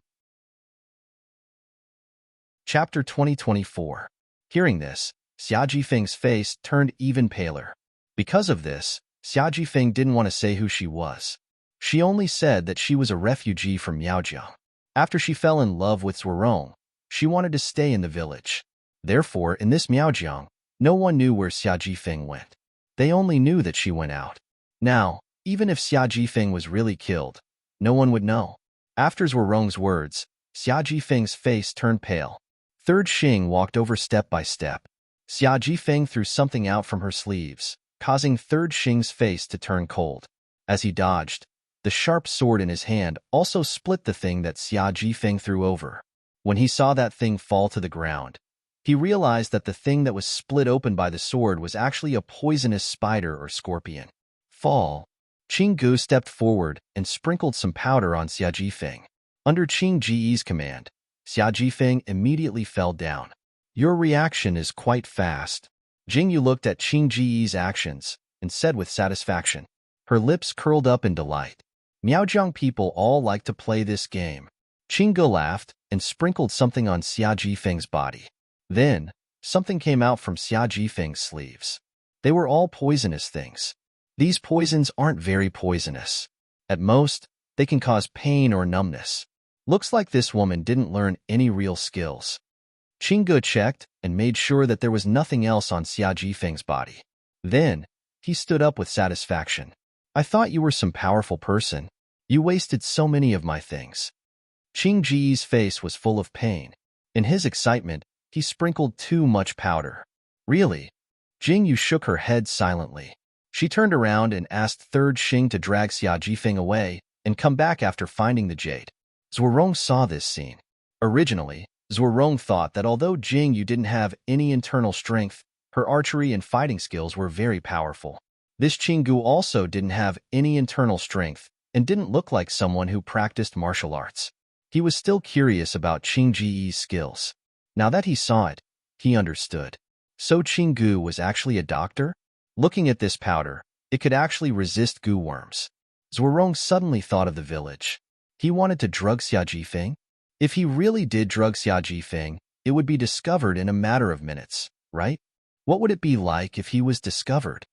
Chapter 2024. Hearing this, Xia Jifeng's face turned even paler. Because of this, Xia Jifeng didn't want to say who she was. She only said that she was a refugee from Miaojiang. After she fell in love with Zhuorong, she wanted to stay in the village. Therefore, in this Miaojiang, no one knew where Xia Jifeng went. They only knew that she went out. Now, even if Xia Jifeng was really killed, no one would know. After Zhuorong's words, Xia Jifeng's face turned pale. Third Xing walked over step by step. Xia Jifeng threw something out from her sleeves, causing Third Xing's face to turn cold. As he dodged, the sharp sword in his hand also split the thing that Xia Jifeng threw over. When he saw that thing fall to the ground, he realized that the thing that was split open by the sword was actually a poisonous spider or scorpion. Fall. Qing Gu stepped forward and sprinkled some powder on Xia Jifeng. Under Qing Ji's command, Xia Jifeng immediately fell down. Your reaction is quite fast. Jingyu looked at Qing Ji's actions and said with satisfaction. Her lips curled up in delight. Miaojiang people all like to play this game. Qing Gu laughed and sprinkled something on Xia Jifeng's body. Then, something came out from Xia Jifeng's sleeves. They were all poisonous things. These poisons aren't very poisonous. At most, they can cause pain or numbness. Looks like this woman didn't learn any real skills. Qing Gu checked and made sure that there was nothing else on Xia Jifeng's body. Then, he stood up with satisfaction. I thought you were some powerful person. You wasted so many of my things. Qing Ji's face was full of pain. In his excitement, he sprinkled too much powder. Really? Jingyu shook her head silently. She turned around and asked Third Xing to drag Xia Jifeng away and come back after finding the jade. Zhuorong saw this scene. Originally, Zhuorong thought that although Jingyu didn't have any internal strength, her archery and fighting skills were very powerful. This Qinggu also didn't have any internal strength and didn't look like someone who practiced martial arts. He was still curious about Qing Ji's skills. Now that he saw it, he understood. So Qinggu was actually a doctor? Looking at this powder, it could actually resist goo worms. Zhuorong suddenly thought of the village. He wanted to drug Xia Jifeng? If he really did drug Xia Jifeng, it would be discovered in a matter of minutes, right? What would it be like if he was discovered?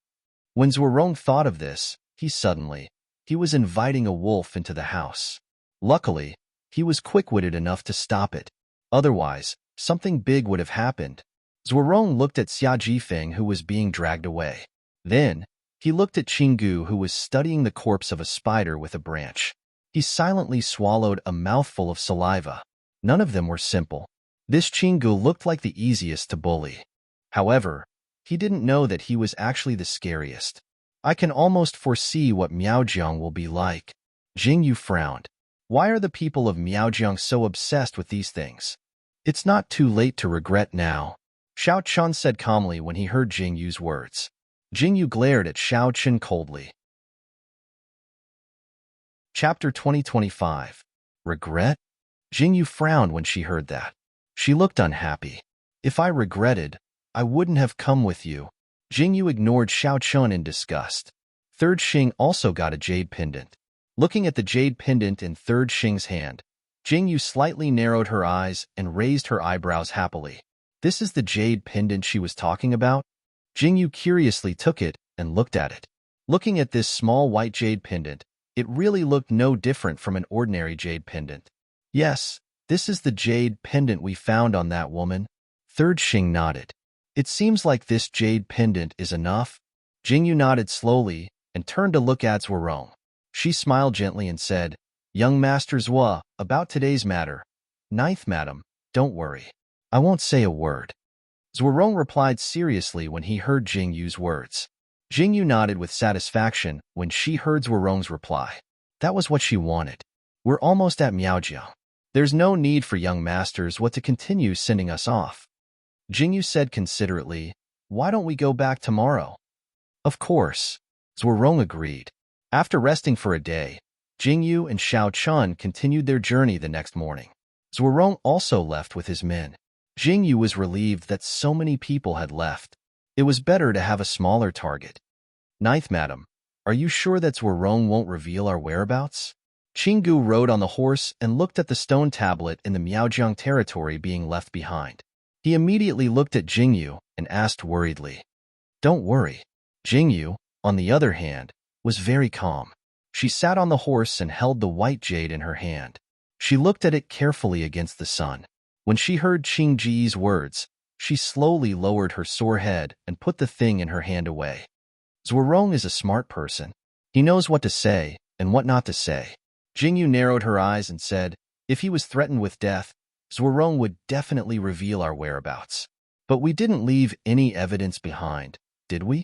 When Zhuorong thought of this, he was inviting a wolf into the house. Luckily, he was quick-witted enough to stop it. Otherwise, something big would have happened. Zhuorong looked at Xia Jifeng, who was being dragged away. Then, he looked at Qinggu, who was studying the corpse of a spider with a branch. He silently swallowed a mouthful of saliva. None of them were simple. This Qinggu looked like the easiest to bully. However, he didn't know that he was actually the scariest. I can almost foresee what Miaojiang will be like. Jingyu frowned. Why are the people of Miaojiang so obsessed with these things? It's not too late to regret now, Xiao Chun said calmly when he heard Jingyu's words. Jingyu glared at Xiao Chun coldly. Chapter 2025. Regret? Jingyu frowned when she heard that. She looked unhappy. If I regretted, I wouldn't have come with you. Jingyu ignored Xiao Chun in disgust. Third Xing also got a jade pendant. Looking at the jade pendant in Third Xing's hand, Jingyu slightly narrowed her eyes and raised her eyebrows happily. This is the jade pendant she was talking about? Jingyu curiously took it and looked at it. Looking at this small white jade pendant, it really looked no different from an ordinary jade pendant. Yes, this is the jade pendant we found on that woman. Third Xing nodded. It seems like this jade pendant is enough. Jingyu nodded slowly and turned to look at Zhuorong. She smiled gently and said, Young Master Zhua, about today's matter. Ninth Madam, don't worry. I won't say a word. Zhuorong replied seriously when he heard Jingyu's words. Jingyu nodded with satisfaction when she heard Zhuorong's reply. That was what she wanted. We're almost at Miaojiang. There's no need for young masters to continue sending us off. Jingyu said considerately, Why don't we go back tomorrow? Of course. Zhuorong agreed. After resting for a day, Jingyu and Xiao Chun continued their journey the next morning. Zhuorong also left with his men. Jingyu was relieved that so many people had left. It was better to have a smaller target. Ninth Madam, are you sure that Zhuorong won't reveal our whereabouts? Qinggu rode on the horse and looked at the stone tablet in the Miaojiang territory being left behind. He immediately looked at Jingyu and asked worriedly. Don't worry. Jingyu, on the other hand, was very calm. She sat on the horse and held the white jade in her hand. She looked at it carefully against the sun. When she heard Qingji's words, she slowly lowered her sore head and put the thing in her hand away. Zhuorong is a smart person. He knows what to say and what not to say. Jingyu narrowed her eyes and said, if he was threatened with death, Zhuorong would definitely reveal our whereabouts. But we didn't leave any evidence behind, did we?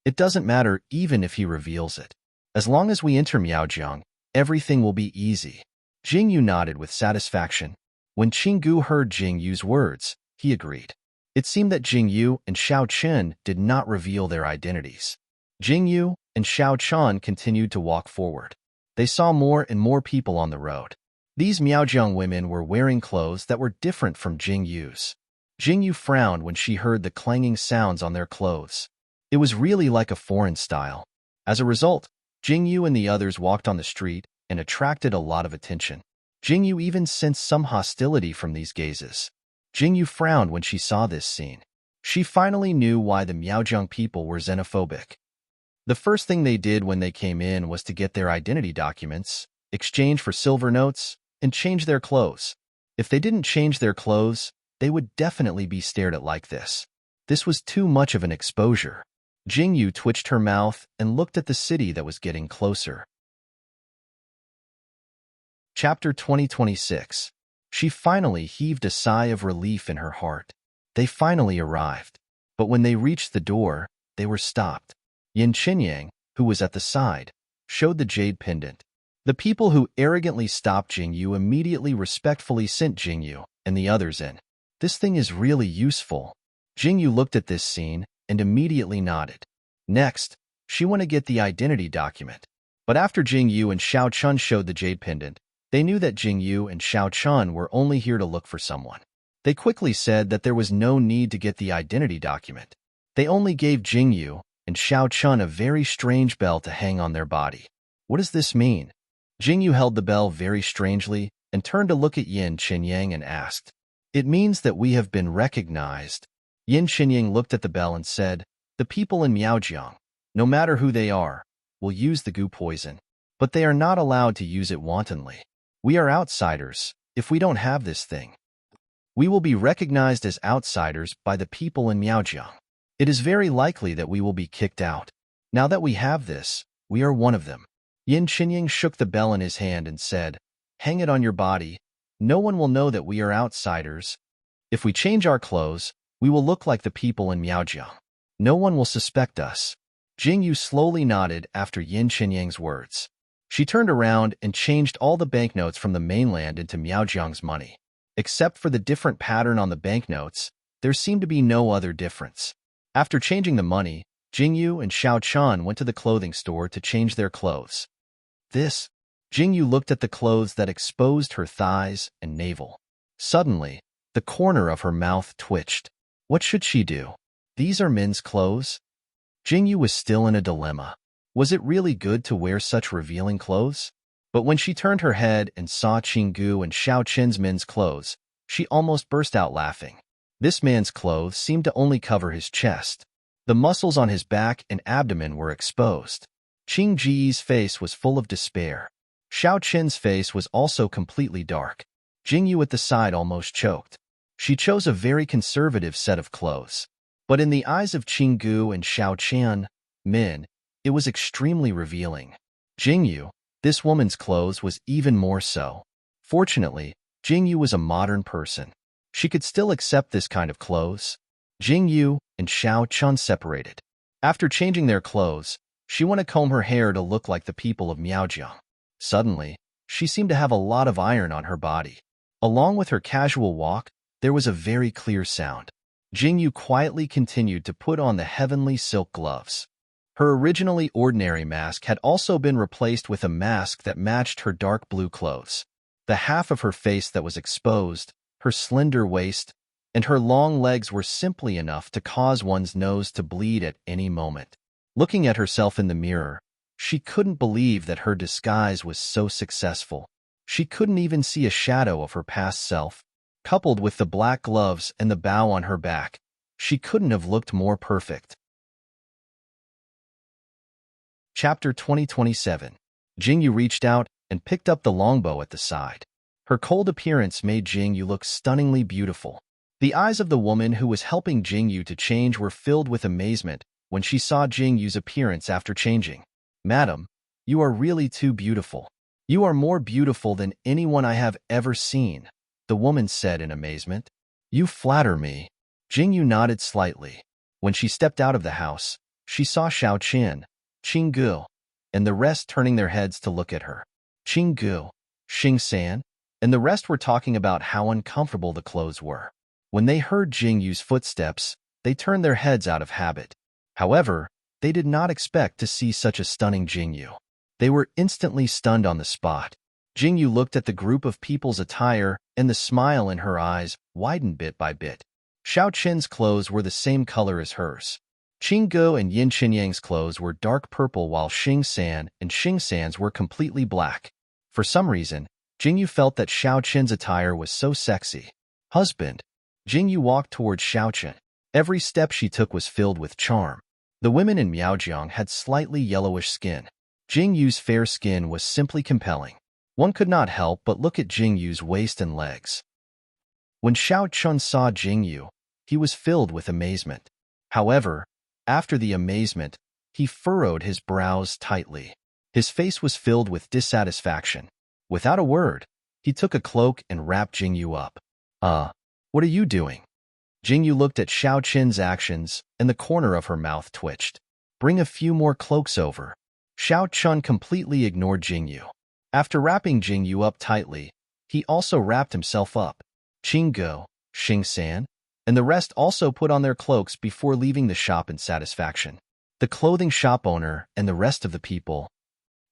It doesn't matter even if he reveals it. As long as we enter Miaojiang, everything will be easy. Jingyu nodded with satisfaction. When Qinggu heard Jingyu's words, he agreed. It seemed that Jingyu and Xiao Chen did not reveal their identities. Jingyu and Xiao Chen continued to walk forward. They saw more and more people on the road. These Miaojiang women were wearing clothes that were different from Jingyu's. Jingyu frowned when she heard the clanging sounds on their clothes. It was really like a foreign style. As a result, Jingyu and the others walked on the street and attracted a lot of attention. Jingyu even sensed some hostility from these gazes. Jingyu frowned when she saw this scene. She finally knew why the Miaojiang people were xenophobic. The first thing they did when they came in was to get their identity documents, exchange for silver notes, and change their clothes. If they didn't change their clothes, they would definitely be stared at like this. This was too much of an exposure. Jingyu twitched her mouth and looked at the city that was getting closer. Chapter 2026. She finally heaved a sigh of relief in her heart. They finally arrived. But when they reached the door, they were stopped. Yin Qinyang, who was at the side, showed the jade pendant. The people who arrogantly stopped Jingyu immediately respectfully sent Jingyu and the others in. This thing is really useful. Jingyu looked at this scene and immediately nodded. Next, she went to get the identity document. But after Jingyu and Xiao Chun showed the jade pendant, they knew that Jingyu and Xiao Chun were only here to look for someone. They quickly said that there was no need to get the identity document. They only gave Jingyu and Xiao Chun a very strange bell to hang on their body. What does this mean? Jingyu held the bell very strangely and turned to look at Yin Qinyang and asked, It means that we have been recognized. Yin Qinyang looked at the bell and said, The people in Miaojiang, no matter who they are, will use the goo poison, but they are not allowed to use it wantonly. We are outsiders. If we don't have this thing, we will be recognized as outsiders by the people in Miaojiang. It is very likely that we will be kicked out. Now that we have this, we are one of them. Yin Qinyang shook the bell in his hand and said, Hang it on your body. No one will know that we are outsiders. If we change our clothes, we will look like the people in Miaojiang. No one will suspect us. Jingyu slowly nodded after Yin Qinyang's words. She turned around and changed all the banknotes from the mainland into Miaojiang's money. Except for the different pattern on the banknotes, there seemed to be no other difference. After changing the money, Jingyu and Xiao Chun went to the clothing store to change their clothes. Jingyu looked at the clothes that exposed her thighs and navel. Suddenly, the corner of her mouth twitched. What should she do? These are men's clothes? Jingyu was still in a dilemma. Was it really good to wear such revealing clothes? But when she turned her head and saw Qinggu and Xiao Qin's men's clothes, she almost burst out laughing. This man's clothes seemed to only cover his chest. The muscles on his back and abdomen were exposed. Qing Ji's face was full of despair. Xiao Qin's face was also completely dark. Jingyu at the side almost choked. She chose a very conservative set of clothes. But in the eyes of Qinggu and Xiao Qian, men, it was extremely revealing. Jingyu, this woman's clothes was even more so. Fortunately, Jingyu was a modern person. She could still accept this kind of clothes. Jingyu and Xiao Chun separated. After changing their clothes, she went to comb her hair to look like the people of Miaojiang. Suddenly, she seemed to have a lot of iron on her body. Along with her casual walk, there was a very clear sound. Jingyu quietly continued to put on the heavenly silk gloves. Her originally ordinary mask had also been replaced with a mask that matched her dark blue clothes. The half of her face that was exposed, her slender waist, and her long legs were simply enough to cause one's nose to bleed at any moment. Looking at herself in the mirror, she couldn't believe that her disguise was so successful. She couldn't even see a shadow of her past self. Coupled with the black gloves and the bow on her back, she couldn't have looked more perfect. Chapter 2027. Jingyu reached out and picked up the longbow at the side. Her cold appearance made Jingyu look stunningly beautiful. The eyes of the woman who was helping Jingyu to change were filled with amazement when she saw Jingyu's appearance after changing. "Madam, you are really too beautiful. You are more beautiful than anyone I have ever seen," the woman said in amazement. "You flatter me." Jingyu nodded slightly. When she stepped out of the house, she saw Xiao Qin, Qinggu, and the rest turning their heads to look at her. Qinggu, Xingsan, and the rest were talking about how uncomfortable the clothes were. When they heard Jingyu's footsteps, they turned their heads out of habit. However, they did not expect to see such a stunning Jingyu. They were instantly stunned on the spot. Jingyu looked at the group of people's attire, and the smile in her eyes widened bit by bit. Xiao Qin's clothes were the same color as hers. Qinggu and Yin Qinyang's clothes were dark purple while Xingsan and Xingsan's were completely black. For some reason, Jingyu felt that Xiao Qin's attire was so sexy. "Husband." Jingyu walked towards Xiao Qin. Every step she took was filled with charm. The women in Miaojiang had slightly yellowish skin. Jingyu's fair skin was simply compelling. One could not help but look at Jingyu's waist and legs. When Xiao Qin saw Jingyu, he was filled with amazement. However, after the amazement, he furrowed his brows tightly. His face was filled with dissatisfaction. Without a word, he took a cloak and wrapped Jingyu up. What are you doing?" Jingyu looked at Xiao Qin's actions, and the corner of her mouth twitched. "Bring a few more cloaks over." Xiao Qin completely ignored Jingyu. After wrapping Jingyu up tightly, he also wrapped himself up. Qinggu, Xingsan, and the rest also put on their cloaks before leaving the shop in satisfaction. The clothing shop owner and the rest of the people,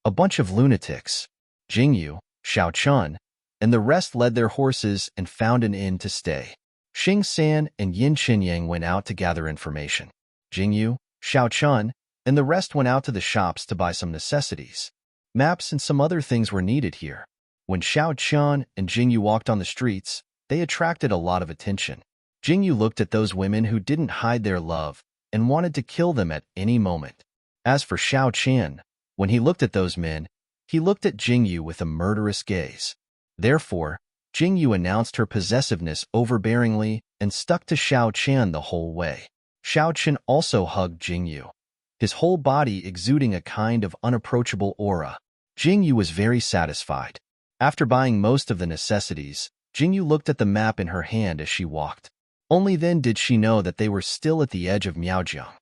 a bunch of lunatics. Jingyu, Xiao Qin, and the rest led their horses and found an inn to stay. Xingsan and Yin Qinyang went out to gather information. Jingyu, Xiao Qin, and the rest went out to the shops to buy some necessities. Maps and some other things were needed here. When Xiao Qin and Jingyu walked on the streets, they attracted a lot of attention. Jingyu looked at those women who didn't hide their love and wanted to kill them at any moment. As for Xiao Qin, when he looked at those men, he looked at Jingyu with a murderous gaze. Therefore, Jingyu announced her possessiveness overbearingly and stuck to Xiao Qin the whole way. Xiao Qin also hugged Jingyu, his whole body exuding a kind of unapproachable aura. Jingyu was very satisfied. After buying most of the necessities, Jingyu looked at the map in her hand as she walked. Only then did she know that they were still at the edge of Miaojiang.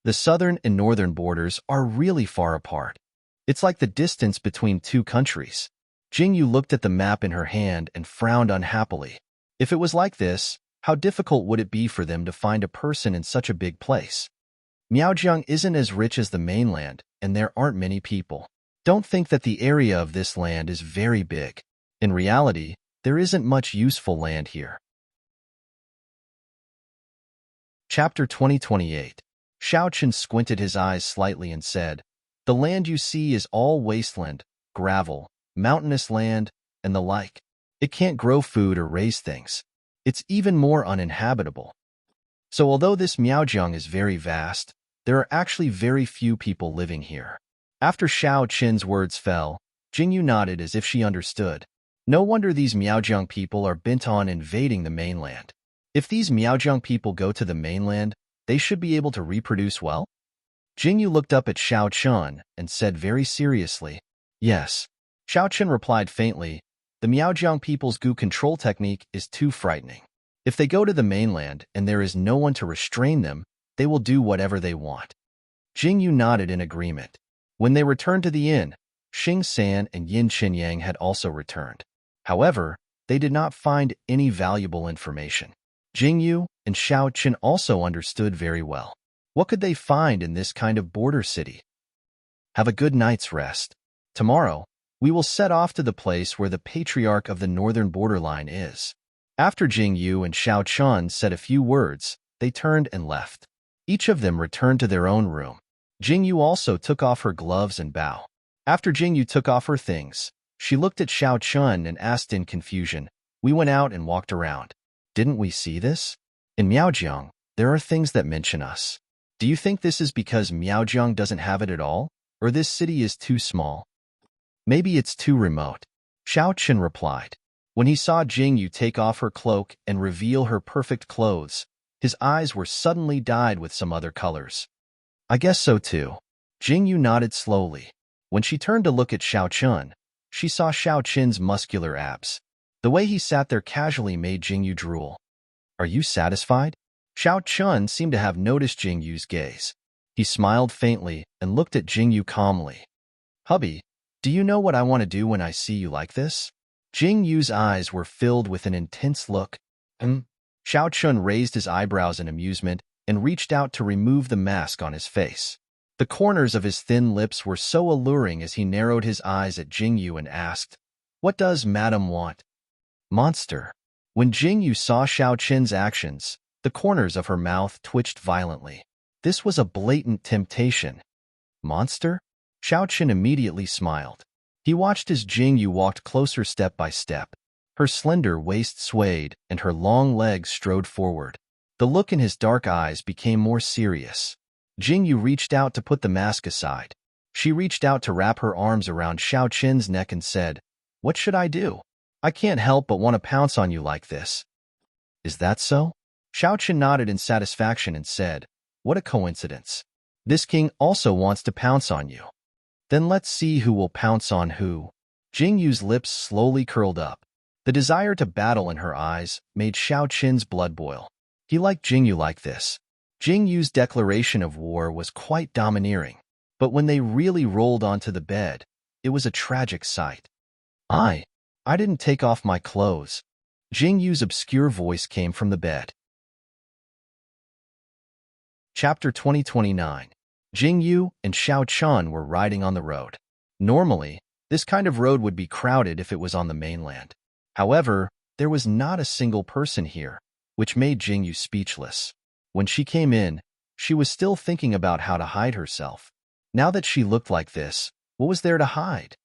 The southern and northern borders are really far apart. It's like the distance between two countries. Jingyu looked at the map in her hand and frowned unhappily. If it was like this, how difficult would it be for them to find a person in such a big place? Miaojiang isn't as rich as the mainland, and there aren't many people. Don't think that the area of this land is very big. In reality, there isn't much useful land here. Chapter 2028. Xiao Qin squinted his eyes slightly and said, "The land you see is all wasteland, gravel, mountainous land, and the like. It can't grow food or raise things. It's even more uninhabitable. So although this Miaojiang is very vast, there are actually very few people living here. After Xiao Qin's words fell, Jingyu nodded as if she understood. No wonder these Miaojiang people are bent on invading the mainland. If these Miaojiang people go to the mainland, they should be able to reproduce well? Jingyu looked up at Xiao Chun and said very seriously, "Yes." Xiao Chun replied faintly, "The Miaojiang people's goo control technique is too frightening. If they go to the mainland and there is no one to restrain them, they will do whatever they want." Jingyu nodded in agreement. When they returned to the inn, Xing San and Yin Qinyang had also returned. However, they did not find any valuable information. Jingyu and Xiao Qin also understood very well. What could they find in this kind of border city? Have a good night's rest. Tomorrow, we will set off to the place where the patriarch of the northern borderline is. After Jingyu and Xiao Chun said a few words, they turned and left. Each of them returned to their own room. Jingyu also took off her gloves and bow. After Jingyu took off her things, she looked at Xiao Chun and asked in confusion, "We went out and walked around. Didn't we see this? In Miaojiang, there are things that mention us. Do you think this is because Miaojiang doesn't have it at all, or this city is too small? Maybe it's too remote." Xiao Chun replied. When he saw Jingyu take off her cloak and reveal her perfect clothes, his eyes were suddenly dyed with some other colors. "I guess so too." Jingyu nodded slowly. When she turned to look at Xiao Chun, she saw Xiao Chin's muscular abs. The way he sat there casually made Jingyu drool. "Are you satisfied?" Xiao Chun seemed to have noticed Jingyu's gaze. He smiled faintly and looked at Jingyu calmly. "Hubby, do you know what I want to do when I see you like this?" Jingyu's eyes were filled with an intense look. Xiao Chun raised his eyebrows in amusement and reached out to remove the mask on his face. The corners of his thin lips were so alluring as he narrowed his eyes at Jingyu and asked, "What does Madam want?" "Monster." When Jingyu saw Xiao Chin's actions, the corners of her mouth twitched violently. This was a blatant temptation. "Monster?" Xiao Chin immediately smiled. He watched as Jingyu walked closer step by step. Her slender waist swayed and her long legs strode forward. The look in his dark eyes became more serious. Jingyu reached out to put the mask aside. She reached out to wrap her arms around Xiao Chin's neck and said, "What should I do? I can't help but want to pounce on you like this." "Is that so?" Xiao Chin nodded in satisfaction and said, "What a coincidence. This king also wants to pounce on you. Then let's see who will pounce on who." Jingyu's lips slowly curled up. The desire to battle in her eyes made Xiao Chin's blood boil. He liked Jingyu like this. Jingyu's declaration of war was quite domineering, but when they really rolled onto the bed, it was a tragic sight. I didn't take off my clothes." Jingyu's obscure voice came from the bed. Chapter 2029. Jingyu and Xiao Chun were riding on the road. Normally, this kind of road would be crowded if it was on the mainland. However, there was not a single person here, which made Jingyu speechless. When she came in, she was still thinking about how to hide herself. Now that she looked like this, what was there to hide?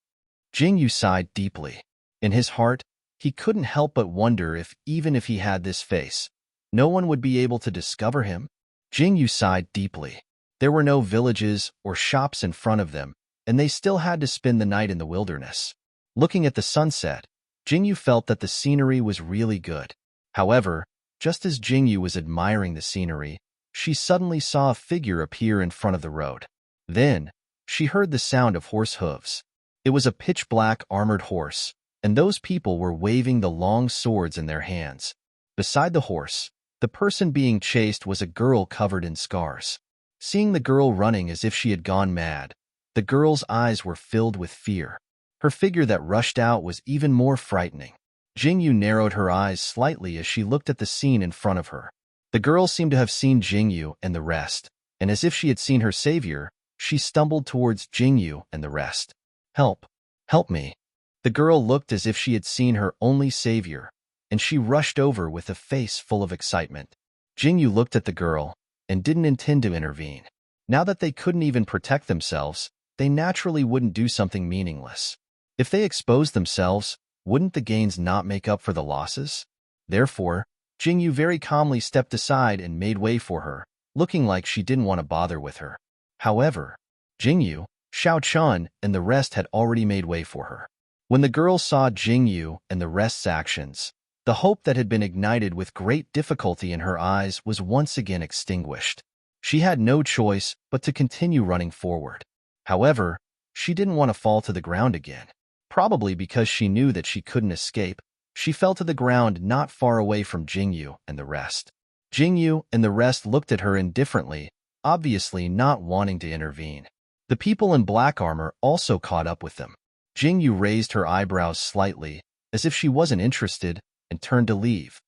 Jingyu sighed deeply. In his heart, he couldn't help but wonder if, even if he had this face, no one would be able to discover him. Jingyu sighed deeply. There were no villages or shops in front of them, and they still had to spend the night in the wilderness. Looking at the sunset, Jingyu felt that the scenery was really good. However, just as Jingyu was admiring the scenery, she suddenly saw a figure appear in front of the road. Then, she heard the sound of horse hooves. It was a pitch-black armored horse, and those people were waving the long swords in their hands. Beside the horse, the person being chased was a girl covered in scars. Seeing the girl running as if she had gone mad, the girl's eyes were filled with fear. Her figure that rushed out was even more frightening. Jingyu narrowed her eyes slightly as she looked at the scene in front of her. The girl seemed to have seen Jingyu and the rest, and as if she had seen her savior, she stumbled towards Jingyu and the rest. "Help! Help me!" The girl looked as if she had seen her only savior, and she rushed over with a face full of excitement. Jingyu looked at the girl and didn't intend to intervene. Now that they couldn't even protect themselves, they naturally wouldn't do something meaningless. If they exposed themselves, wouldn't the gains not make up for the losses? Therefore, Jingyu very calmly stepped aside and made way for her, looking like she didn't want to bother with her. However, Jingyu, Xiao Chun, and the rest had already made way for her. When the girl saw Jingyu and the rest's actions, the hope that had been ignited with great difficulty in her eyes was once again extinguished. She had no choice but to continue running forward. However, she didn't want to fall to the ground again. Probably because she knew that she couldn't escape, she fell to the ground not far away from Jingyu and the rest. Jingyu and the rest looked at her indifferently, obviously not wanting to intervene. The people in black armor also caught up with them. Jingyu raised her eyebrows slightly, as if she wasn't interested, and turned to leave.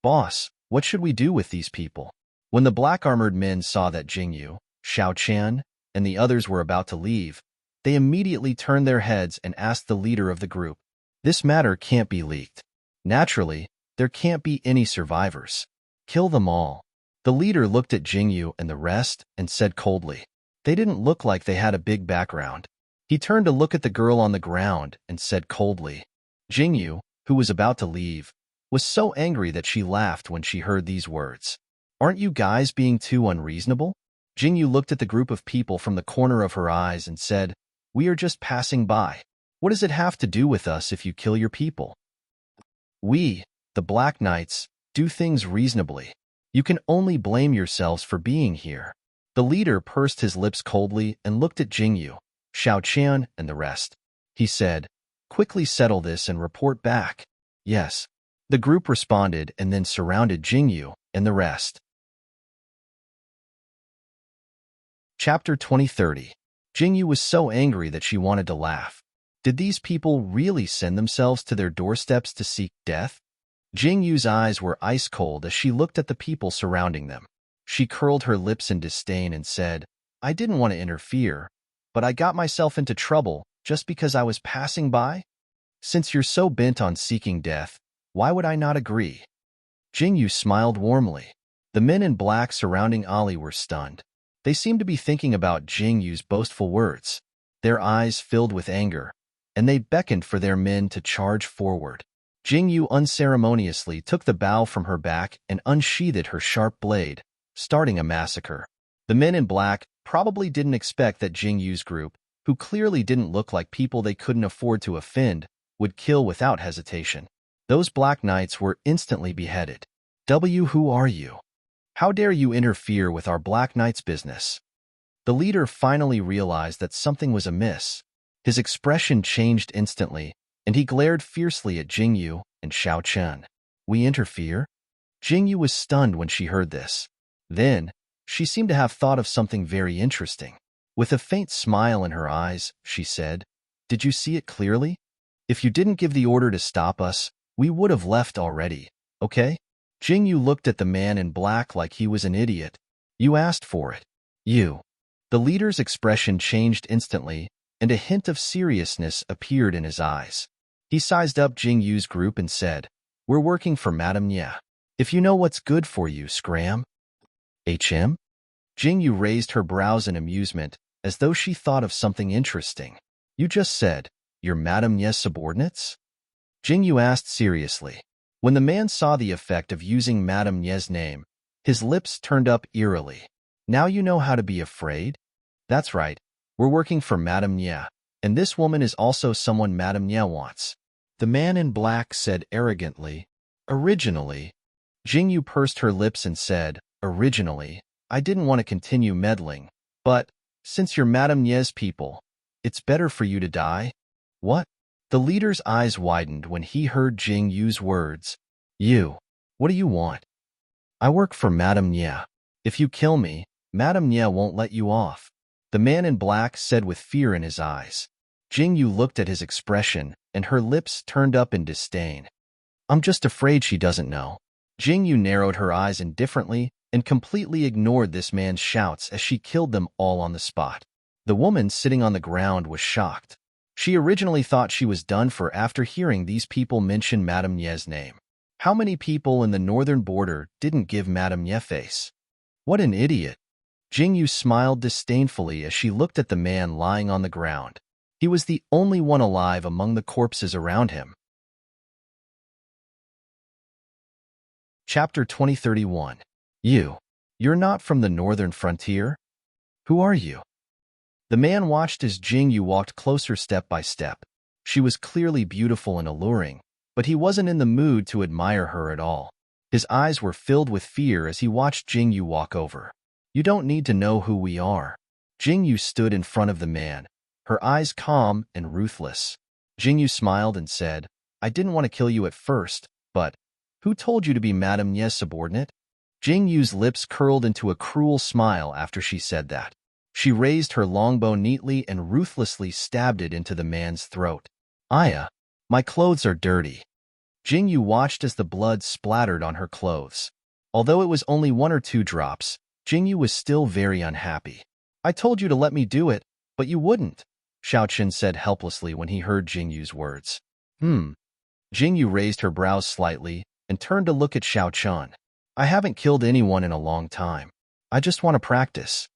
"Boss, what should we do with these people?" When the black-armored men saw that Jingyu, Xiao Qian, and the others were about to leave, they immediately turned their heads and asked the leader of the group, "This matter can't be leaked. Naturally, there can't be any survivors. Kill them all." The leader looked at Jingyu and the rest and said coldly. They didn't look like they had a big background. He turned to look at the girl on the ground and said coldly. Jingyu, who was about to leave, was so angry that she laughed when she heard these words. "Aren't you guys being too unreasonable?" Jingyu looked at the group of people from the corner of her eyes and said, "We are just passing by. What does it have to do with us if you kill your people? We, the Black Knights, do things reasonably. You can only blame yourselves for being here." The leader pursed his lips coldly and looked at Jingyu, Xiao Qian, and the rest. He said, "Quickly settle this and report back." "Yes." The group responded and then surrounded Jingyu and the rest. Chapter 2030. Jingyu was so angry that she wanted to laugh. Did these people really send themselves to their doorsteps to seek death? Jingyu's eyes were ice cold as she looked at the people surrounding them. She curled her lips in disdain and said, "I didn't want to interfere, but I got myself into trouble just because I was passing by? Since you're so bent on seeking death, why would I not agree?" Jingyu smiled warmly. The men in black surrounding Ali were stunned. They seemed to be thinking about Jingyu's boastful words. Their eyes filled with anger, and they beckoned for their men to charge forward. Jingyu unceremoniously took the bow from her back and unsheathed her sharp blade, starting a massacre. The men in black probably didn't expect that Jingyu's group, who clearly didn't look like people they couldn't afford to offend, would kill without hesitation. Those Black Knights were instantly beheaded. Who are you? How dare you interfere with our Black Knight's business?" The leader finally realized that something was amiss. His expression changed instantly, and he glared fiercely at Jingyu and Xiao Chen. "We interfere?" Jingyu was stunned when she heard this. Then, she seemed to have thought of something very interesting. With a faint smile in her eyes, she said, "Did you see it clearly? If you didn't give the order to stop us, we would have left already, okay?" Jingyu looked at the man in black like he was an idiot. "You asked for it. You." The leader's expression changed instantly, and a hint of seriousness appeared in his eyes. He sized up Jingyu's group and said, "We're working for Madame Nye. If you know what's good for you, scram." "HM?" Jingyu raised her brows in amusement, as though she thought of something interesting. "You just said, you're Madame Nye's subordinates?" Jingyu asked seriously. When the man saw the effect of using Madame Nye's name, his lips turned up eerily. "Now you know how to be afraid?" "That's right. We're working for Madame Nye, and this woman is also someone Madame Nye wants." The man in black said arrogantly, "Originally." Jingyu pursed her lips and said, "Originally, I didn't want to continue meddling, but, since you're Madame Nye's people, it's better for you to die." "What?" The leader's eyes widened when he heard Jingyu's words. "You. What do you want?" "I work for Madame Nye. If you kill me, Madame Nye won't let you off," the man in black said with fear in his eyes. Jingyu looked at his expression, and her lips turned up in disdain. "I'm just afraid she doesn't know." Jingyu narrowed her eyes indifferently and completely ignored this man's shouts as she killed them all on the spot. The woman sitting on the ground was shocked. She originally thought she was done for after hearing these people mention Madame Nye's name. How many people in the northern border didn't give Madame Nye face? What an idiot! Jingyu smiled disdainfully as she looked at the man lying on the ground. He was the only one alive among the corpses around him. Chapter 2031. You're not from the northern frontier? Who are you? The man watched as Jingyu walked closer step by step. She was clearly beautiful and alluring, but he wasn't in the mood to admire her at all. His eyes were filled with fear as he watched Jingyu walk over. You don't need to know who we are. Jingyu stood in front of the man, her eyes calm and ruthless. Jingyu smiled and said, I didn't want to kill you at first, but who told you to be Madame Ye's subordinate? Jingyu's lips curled into a cruel smile after she said that. She raised her longbow neatly and ruthlessly stabbed it into the man's throat. Aya, my clothes are dirty. Jingyu watched as the blood splattered on her clothes. Although it was only 1 or 2 drops, Jingyu was still very unhappy. I told you to let me do it, but you wouldn't, Xiaoqin said helplessly when he heard Jingyu's words. Jingyu raised her brows slightly and turned to look at Xiaoqin. I haven't killed anyone in a long time. I just want to practice.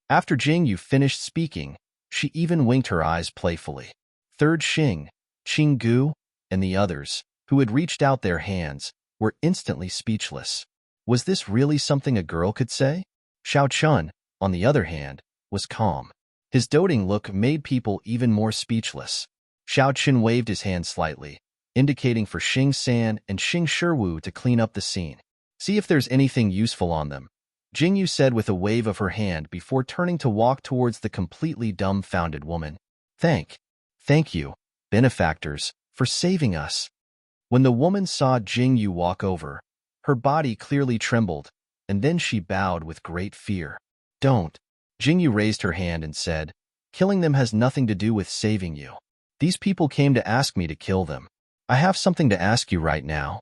After Jingyu finished speaking, she even winked her eyes playfully. Third Xing, Qinggu, and the others, who had reached out their hands, were instantly speechless. Was this really something a girl could say? Xiaoqin, on the other hand, was calm. His doting look made people even more speechless. Xiaoqin waved his hand slightly, indicating for Xing San and Xing Shiwu to clean up the scene. See if there's anything useful on them, Jingyu said with a wave of her hand before turning to walk towards the completely dumbfounded woman. Thank you, benefactors, for saving us. When the woman saw Jingyu walk over, her body clearly trembled, and then she bowed with great fear. Don't. Jingyu raised her hand and said, killing them has nothing to do with saving you. These people came to ask me to kill them. I have something to ask you right now.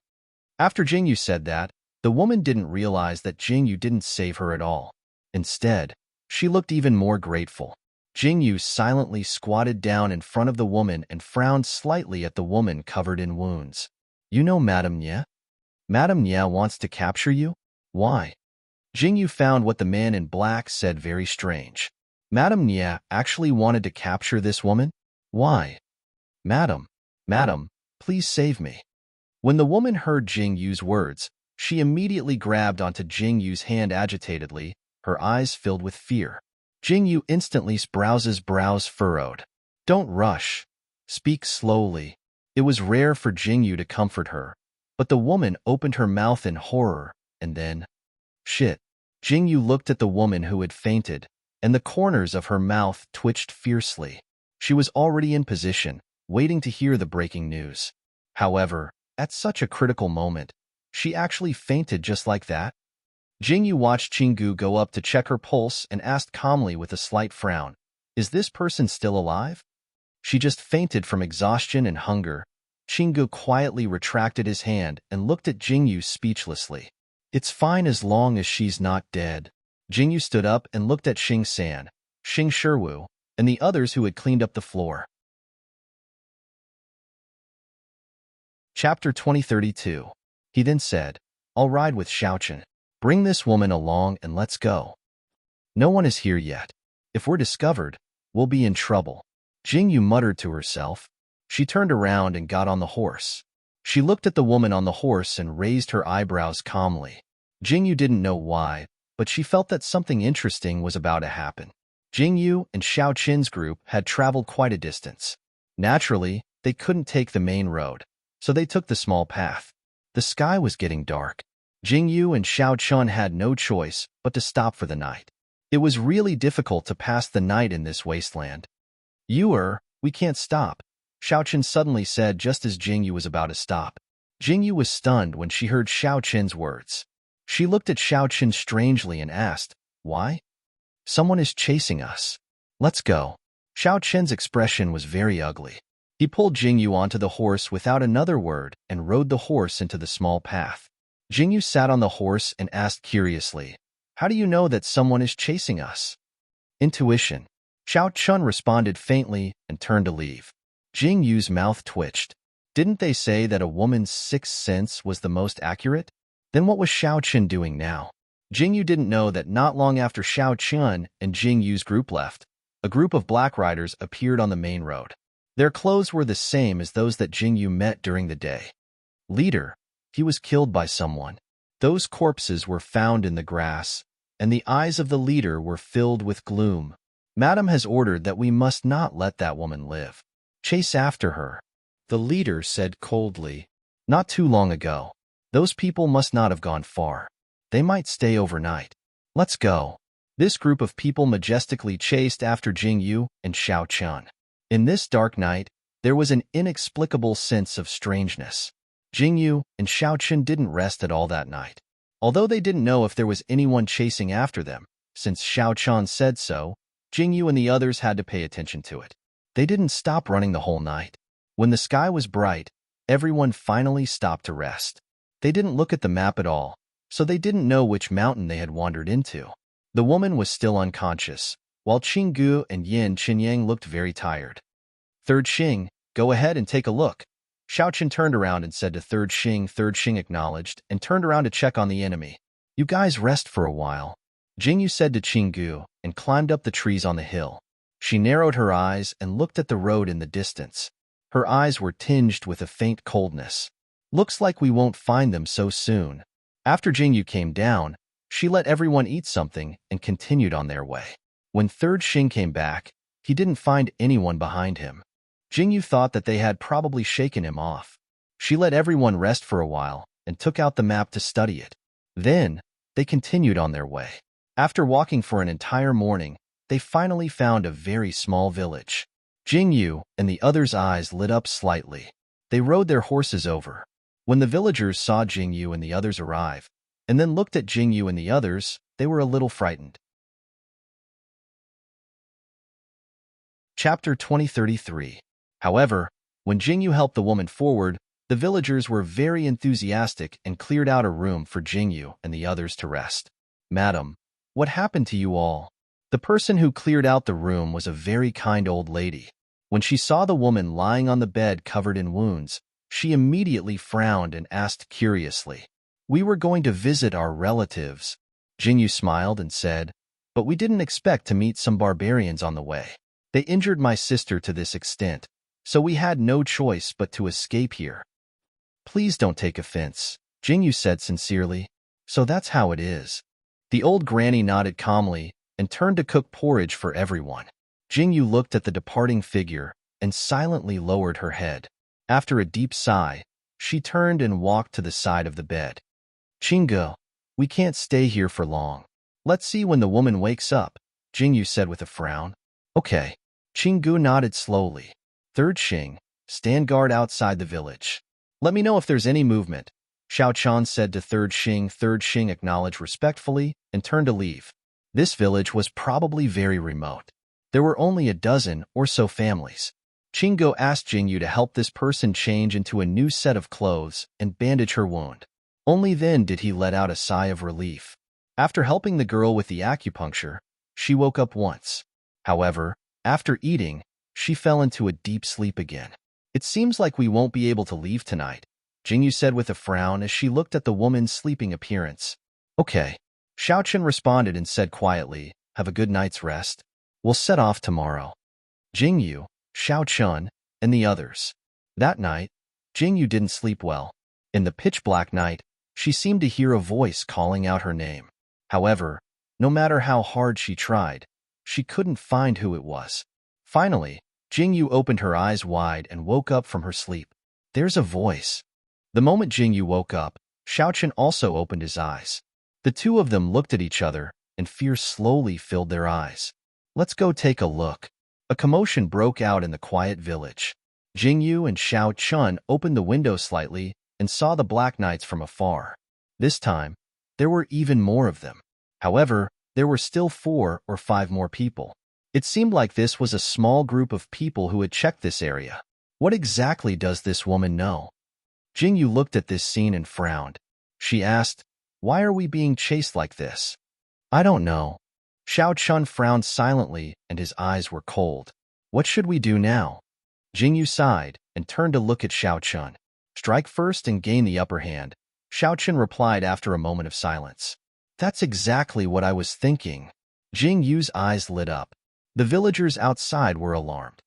After Jingyu said that, the woman didn't realize that Jingyu didn't save her at all. Instead, she looked even more grateful. Jingyu silently squatted down in front of the woman and frowned slightly at the woman covered in wounds. You know Madame Ye? Madame Ye wants to capture you? Why? Jingyu found what the man in black said very strange. Madame Ye actually wanted to capture this woman? Why? Madam, please save me. When the woman heard Jingyu's words, she immediately grabbed onto Jingyu's hand agitatedly, her eyes filled with fear. Jingyu instantly's brows furrowed. Don't rush. Speak slowly. It was rare for Jingyu to comfort her, but the woman opened her mouth in horror, and then... Shit. Jingyu looked at the woman who had fainted, and the corners of her mouth twitched fiercely. She was already in position, waiting to hear the breaking news. However, at such a critical moment, she actually fainted just like that. Jingyu watched Qinggu go up to check her pulse and asked calmly with a slight frown, Is this person still alive? She just fainted from exhaustion and hunger. Qinggu quietly retracted his hand and looked at Jingyu speechlessly. It's fine as long as she's not dead. Jingyu stood up and looked at Xing San, Xing Shiwu, and the others who had cleaned up the floor. Chapter 2032. He then said, I'll ride with Xiaoqin. Bring this woman along and let's go. No one is here yet. If we're discovered, we'll be in trouble. Jingyu muttered to herself. She turned around and got on the horse. She looked at the woman on the horse and raised her eyebrows calmly. Jingyu didn't know why, but she felt that something interesting was about to happen. Jingyu and Xiaoqin's group had traveled quite a distance. Naturally, they couldn't take the main road, so they took the small path. The sky was getting dark. Jingyu and Xiaoqin had no choice but to stop for the night. It was really difficult to pass the night in this wasteland. We can't stop, Xiaoqin suddenly said just as Jingyu was about to stop. Jingyu was stunned when she heard Xiaoqin's words. She looked at Xiaoqin strangely and asked, Why? Someone is chasing us. Let's go. Xiaoqin's expression was very ugly. He pulled Jingyu onto the horse without another word and rode the horse into the small path. Jingyu sat on the horse and asked curiously, How do you know that someone is chasing us? Intuition. Xiaoqin responded faintly and turned to leave. Jingyu's mouth twitched. Didn't they say that a woman's sixth sense was the most accurate? Then what was Xiaoqin doing now? Jingyu didn't know that not long after Xiaoqin and Jingyu's group left, a group of black riders appeared on the main road. Their clothes were the same as those that Jingyu met during the day. Leader, he was killed by someone. Those corpses were found in the grass, and the eyes of the leader were filled with gloom. Madam has ordered that we must not let that woman live. Chase after her, the leader said coldly. Not too long ago. Those people must not have gone far. They might stay overnight. Let's go. This group of people majestically chased after Jingyu and Xiao Chun. In this dark night, there was an inexplicable sense of strangeness. Jingyu and Xiao Chun didn't rest at all that night. Although they didn't know if there was anyone chasing after them, since Xiao Chun said so, Jingyu and the others had to pay attention to it. They didn't stop running the whole night. When the sky was bright, everyone finally stopped to rest. They didn't look at the map at all, so they didn't know which mountain they had wandered into. The woman was still unconscious, while Qinggu and Yin Qinyang looked very tired. Third Xing, go ahead and take a look. Xiao Chen turned around and said to Third Xing. Third Xing acknowledged and turned around to check on the enemy. You guys rest for a while. Jingyu said to Qinggu and climbed up the trees on the hill. She narrowed her eyes and looked at the road in the distance. Her eyes were tinged with a faint coldness. Looks like we won't find them so soon. After Jingyu came down, she let everyone eat something and continued on their way. When Third Xing came back, he didn't find anyone behind him. Jingyu thought that they had probably shaken him off. She let everyone rest for a while and took out the map to study it. Then, they continued on their way. After walking for an entire morning, they finally found a very small village. Jingyu and the others' eyes lit up slightly. They rode their horses over. When the villagers saw Jingyu and the others arrive, and then looked at Jingyu and the others, they were a little frightened. Chapter 2033. However, when Jingyu helped the woman forward, the villagers were very enthusiastic and cleared out a room for Jingyu and the others to rest. Madam, what happened to you all? The person who cleared out the room was a very kind old lady. When she saw the woman lying on the bed covered in wounds, she immediately frowned and asked curiously, We were going to visit our relatives. Jingyu smiled and said, But we didn't expect to meet some barbarians on the way. They injured my sister to this extent, so we had no choice but to escape here. Please don't take offense, Jingyu said sincerely. So that's how it is. The old granny nodded calmly and turned to cook porridge for everyone. Jingyu looked at the departing figure and silently lowered her head. After a deep sigh, she turned and walked to the side of the bed. Qinggu, we can't stay here for long. Let's see when the woman wakes up, Jingyu said with a frown. Okay. Qinggu nodded slowly. Third Xing, stand guard outside the village. Let me know if there's any movement, Xiao Chan said to Third Xing. Third Xing acknowledged respectfully and turned to leave. This village was probably very remote. There were only a dozen or so families. Qinggu asked Jingyu to help this person change into a new set of clothes and bandage her wound. Only then did he let out a sigh of relief. After helping the girl with the acupuncture, she woke up once. However, after eating, she fell into a deep sleep again. It seems like we won't be able to leave tonight, Jingyu said with a frown as she looked at the woman's sleeping appearance. Okay. Xiao Chen responded and said quietly, Have a good night's rest. We'll set off tomorrow. Jingyu, Xiao Chen, and the others. That night, Jingyu didn't sleep well. In the pitch-black night, she seemed to hear a voice calling out her name. However, no matter how hard she tried, she couldn't find who it was. Finally, Jingyu opened her eyes wide and woke up from her sleep. There's a voice. The moment Jingyu woke up, Xiao Chen also opened his eyes. The two of them looked at each other, and fear slowly filled their eyes. Let's go take a look. A commotion broke out in the quiet village. Jingyu and Xiao Chun opened the window slightly and saw the Black Knights from afar. This time, there were even more of them. However, there were still 4 or 5 more people. It seemed like this was a small group of people who had checked this area. What exactly does this woman know? Jingyu looked at this scene and frowned. She asked, Why are we being chased like this? I don't know. Xiao Chun frowned silently and his eyes were cold. What should we do now? Jingyu sighed and turned to look at Xiao Chun. Strike first and gain the upper hand, Xiao Chun replied after a moment of silence. That's exactly what I was thinking. Jingyu's eyes lit up. The villagers outside were alarmed.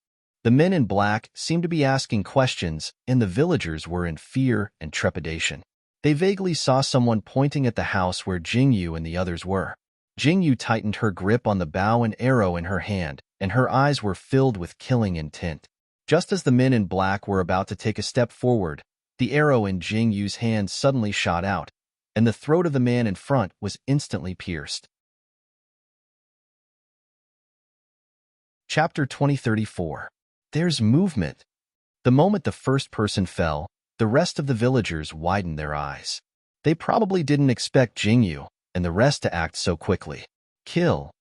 The men in black seemed to be asking questions, and the villagers were in fear and trepidation. They vaguely saw someone pointing at the house where Jingyu and the others were. Jingyu tightened her grip on the bow and arrow in her hand, and her eyes were filled with killing intent. Just as the men in black were about to take a step forward, the arrow in Jingyu's hand suddenly shot out, and the throat of the man in front was instantly pierced. Chapter 2034. There's movement. The moment the first person fell, the rest of the villagers widened their eyes. They probably didn't expect Jingyu and the rest to act so quickly. Kill.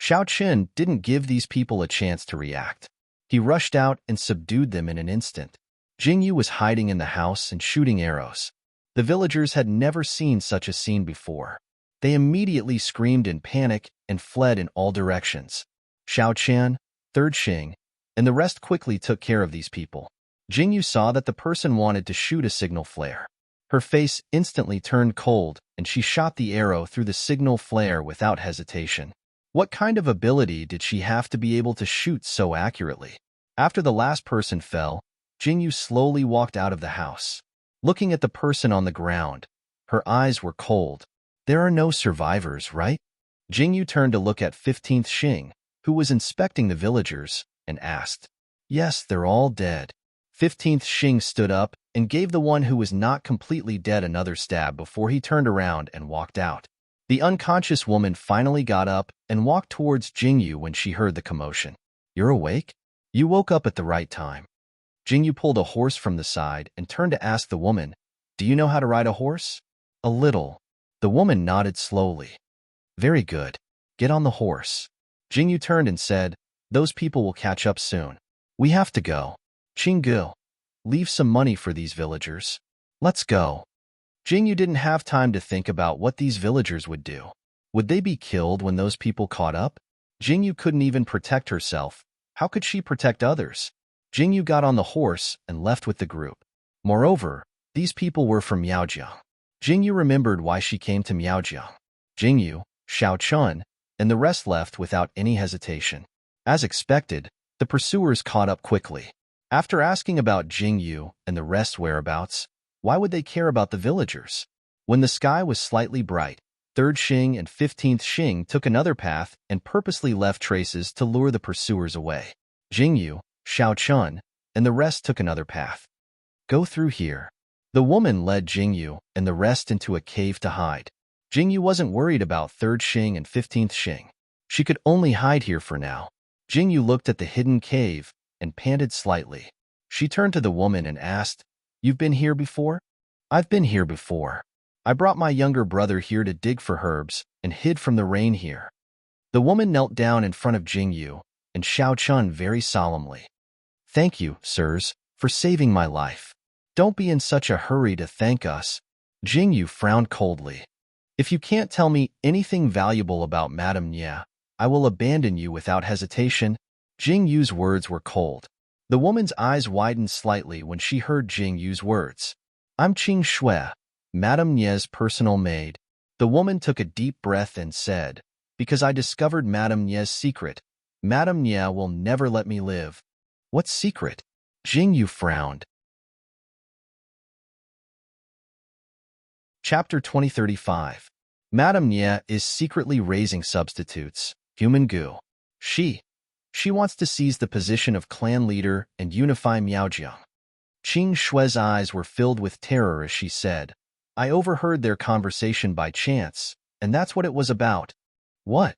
Xiao Qin didn't give these people a chance to react. He rushed out and subdued them in an instant. Jingyu was hiding in the house and shooting arrows. The villagers had never seen such a scene before. They immediately screamed in panic and fled in all directions. Xiao Qian, Third Xing, and the rest quickly took care of these people. Jingyu saw that the person wanted to shoot a signal flare. Her face instantly turned cold, and she shot the arrow through the signal flare without hesitation. What kind of ability did she have to be able to shoot so accurately? After the last person fell, Jingyu slowly walked out of the house. Looking at the person on the ground, her eyes were cold. There are no survivors, right? Jingyu turned to look at 15th Xing, who was inspecting the villagers, and asked, "Yes, they're all dead." 15th Xing stood up and gave the one who was not completely dead another stab before he turned around and walked out. The unconscious woman finally got up and walked towards Jingyu when she heard the commotion. "You're awake? You woke up at the right time." Jingyu pulled a horse from the side and turned to ask the woman, "Do you know how to ride a horse?" "A little." The woman nodded slowly. "Very good. Get on the horse." Jingyu turned and said, "Those people will catch up soon. We have to go. Qinggu, leave some money for these villagers. Let's go." Jingyu didn't have time to think about what these villagers would do. Would they be killed when those people caught up? Jingyu couldn't even protect herself. How could she protect others? Jingyu got on the horse and left with the group. Moreover, these people were from Miaojiang. Jingyu remembered why she came to Miaojiang. Jingyu, Xiao Chun, and the rest left without any hesitation. As expected, the pursuers caught up quickly. After asking about Jingyu and the rest's whereabouts, why would they care about the villagers? When the sky was slightly bright, 3rd Xing and 15th Xing took another path and purposely left traces to lure the pursuers away. Jingyu, Xiao Chun, and the rest took another path. "Go through here." The woman led Jingyu and the rest into a cave to hide. Jingyu wasn't worried about 3rd Xing and 15th Xing. She could only hide here for now. Jingyu looked at the hidden cave and panted slightly. She turned to the woman and asked, "You've been here before?" "I've been here before. I brought my younger brother here to dig for herbs and hid from the rain here." The woman knelt down in front of Jingyu and Xiao Chun very solemnly. "Thank you, sirs, for saving my life. Don't be in such a hurry to thank us." Jingyu frowned coldly. "If you can't tell me anything valuable about Madame Nye, I will abandon you without hesitation." Jingyu's words were cold. The woman's eyes widened slightly when she heard Jingyu's words. "I'm Qing Shui, Madame Nye's personal maid." The woman took a deep breath and said, "Because I discovered Madame Nye's secret, Madame Nye will never let me live." "What secret?" Jingyu frowned. Chapter 2035. Madame Nye is secretly raising substitutes, human goo. She wants to seize the position of clan leader and unify Miaojiang. Qing Shui's eyes were filled with terror as she said, "I overheard their conversation by chance, and that's what it was about." "What?"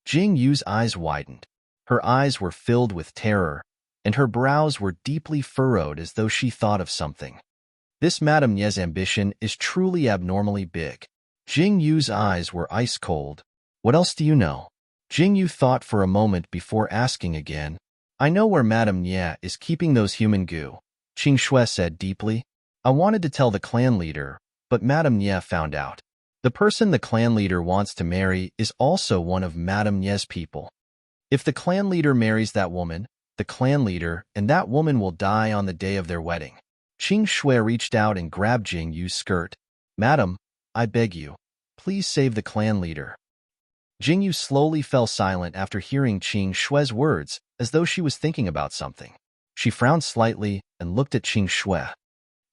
Jingyu's eyes widened. Her eyes were filled with terror, and her brows were deeply furrowed as though she thought of something. This Madame Nye's ambition is truly abnormally big. Jingyu's eyes were ice cold. "What else do you know?" Jingyu thought for a moment before asking again. "I know where Madame Nye is keeping those human goo," Qing Shui said deeply. "I wanted to tell the clan leader, but Madame Nye found out. The person the clan leader wants to marry is also one of Madame Nye's people. If the clan leader marries that woman, the clan leader and that woman will die on the day of their wedding." Qing Shui reached out and grabbed Jingyu's skirt. "Madam, I beg you, please save the clan leader." Jingyu slowly fell silent after hearing Qing Shue's words, as though she was thinking about something. She frowned slightly and looked at Qing Shue.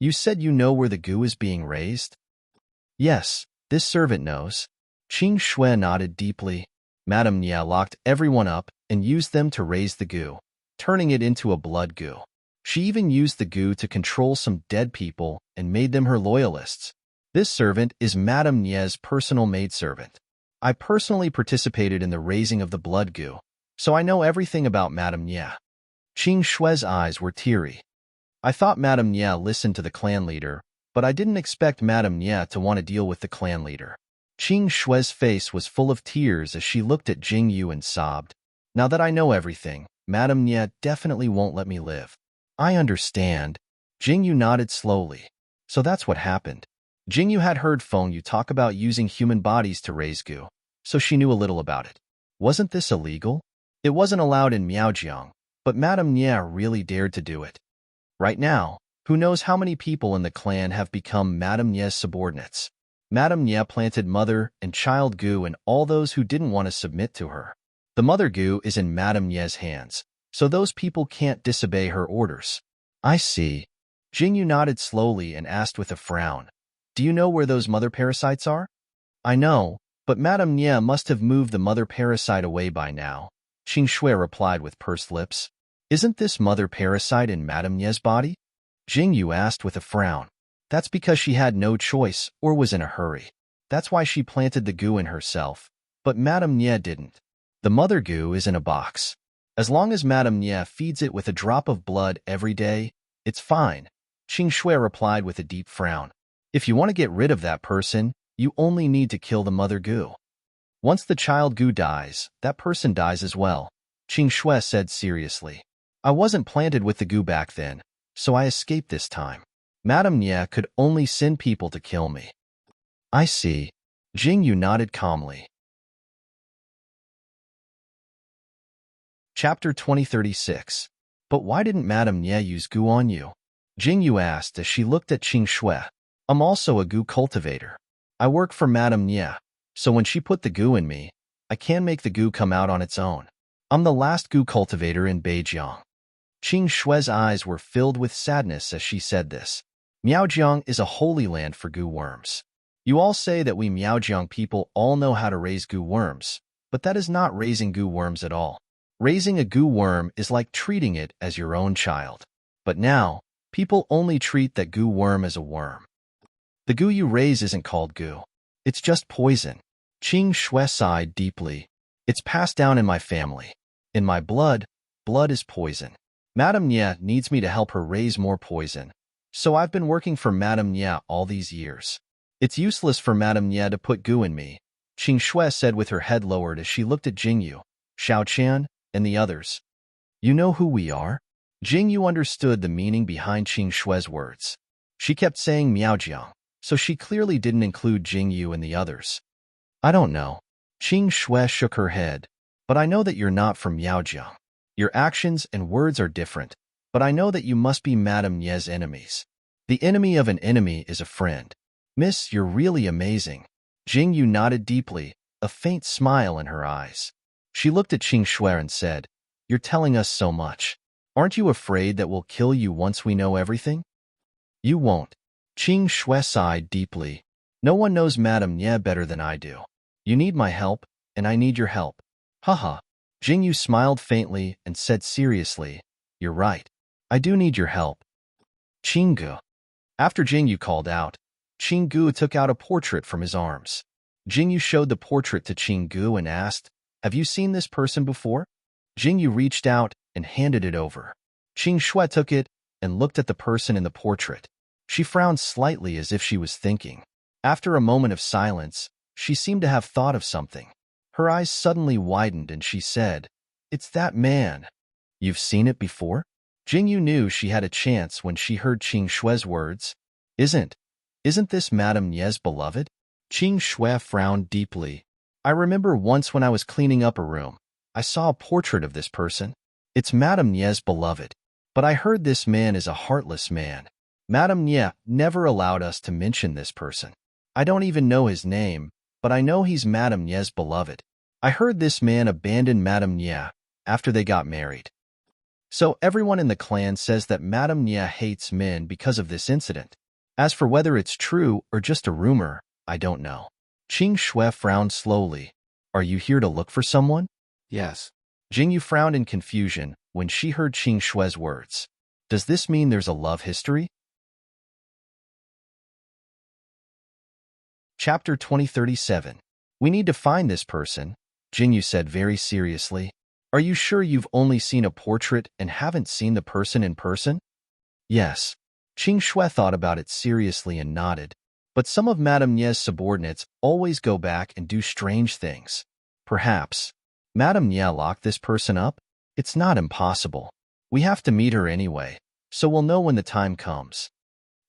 You said you know where the goo is being raised? Yes, this servant knows. Qing Shue nodded deeply. Madame Nia locked everyone up and used them to raise the goo, turning it into a blood goo. She even used the goo to control some dead people and made them her loyalists. This servant is Madame Nia's personal maidservant. I personally participated in the raising of the blood goo, so I know everything about Madame Nia. Qing Shue's eyes were teary. I thought Madame Nia listened to the clan leader, but I didn't expect Madame Nia to want to deal with the clan leader. Qing Shue's face was full of tears as she looked at Jingyu and sobbed. Now that I know everything, Madame Nia definitely won't let me live. I understand. Jingyu nodded slowly. So that's what happened. Jingyu had heard Feng Yu talk about using human bodies to raise goo, so she knew a little about it. Wasn't this illegal? It wasn't allowed in Miaojiang, but Madame Nia really dared to do it. Right now, who knows how many people in the clan have become Madame Nia's subordinates. Madame Nia planted mother and child goo in all those who didn't want to submit to her. The mother goo is in Madame Nia's hands, so those people can't disobey her orders. I see. Jingyu nodded slowly and asked with a frown. Do you know where those mother parasites are? I know, but Madame Nia must have moved the mother parasite away by now. Qing Shui replied with pursed lips. Isn't this mother parasite in Madame Nia's body? Jingyu asked with a frown. That's because she had no choice or was in a hurry. That's why she planted the goo in herself, but Madame Nia didn't. The mother goo is in a box. As long as Madame Nia feeds it with a drop of blood every day, it's fine. Qing Shui replied with a deep frown. If you want to get rid of that person, you only need to kill the mother goo. Once the child goo dies, that person dies as well, Qing Shui said seriously. I wasn't planted with the goo back then, so I escaped this time. Madame Nia could only send people to kill me. I see. Jingyu nodded calmly. Chapter 2036. But why didn't Madame Nia use goo on you? Jingyu asked as she looked at Qing Shui. I'm also a goo cultivator. I work for Madame Nia, so when she put the goo in me, I can make the goo come out on its own. I'm the last goo cultivator in Beijiang. Qing Shue's eyes were filled with sadness as she said this. Miaojiang is a holy land for goo worms. You all say that we Miaojiang people all know how to raise goo worms, but that is not raising goo worms at all. Raising a goo worm is like treating it as your own child. But now, people only treat that goo worm as a worm. The goo you raise isn't called goo. It's just poison. Qing Shui sighed deeply. It's passed down in my family. In my blood, blood is poison. Madame Nia needs me to help her raise more poison, so I've been working for Madame Nia all these years. It's useless for Madame Nia to put goo in me, Qing Shui said with her head lowered as she looked at Jingyu, Xiaoqian, and the others. You know who we are? Jingyu understood the meaning behind Qing Shui's words. She kept saying Miaojiang, so she clearly didn't include Jingyu and the others. I don't know. Qing Shui shook her head. But I know that you're not from Miaojiang. Your actions and words are different, but I know that you must be Madame Nia's enemies. The enemy of an enemy is a friend. Miss, you're really amazing. Jingyu nodded deeply, a faint smile in her eyes. She looked at Qing Shui and said, You're telling us so much. Aren't you afraid that we'll kill you once we know everything? You won't. Qing Shui sighed deeply. No one knows Madame Nia better than I do. You need my help, and I need your help. Haha. Jingyu smiled faintly and said seriously, You're right. I do need your help. Qinggu. After Jingyu called out, Qinggu took out a portrait from his arms. Jingyu showed the portrait to Qinggu and asked, Have you seen this person before? Jingyu reached out and handed it over. Qing Shui took it and looked at the person in the portrait. She frowned slightly as if she was thinking. After a moment of silence, she seemed to have thought of something. Her eyes suddenly widened and she said, It's that man. You've seen it before? Jingyu knew she had a chance when she heard Qing Shui's words. Isn't this Madame Nia's beloved? Qing Shui frowned deeply. I remember once when I was cleaning up a room, I saw a portrait of this person. It's Madame Nia's beloved. But I heard this man is a heartless man. Madame Nia never allowed us to mention this person. I don't even know his name, but I know he's Madame Nia's beloved. I heard this man abandoned Madame Nia after they got married. So everyone in the clan says that Madame Nia hates men because of this incident. As for whether it's true or just a rumor, I don't know. Qing Shui frowned slowly. Are you here to look for someone? Yes. Jingyu frowned in confusion when she heard Qing Shui's words. Does this mean there's a love history? Chapter 2037. We need to find this person, Jingyu said very seriously. Are you sure you've only seen a portrait and haven't seen the person in person? Yes. Qing Shui thought about it seriously and nodded. But some of Madame Nia's subordinates always go back and do strange things. Perhaps Madame Nia locked this person up? It's not impossible. We have to meet her anyway, so we'll know when the time comes.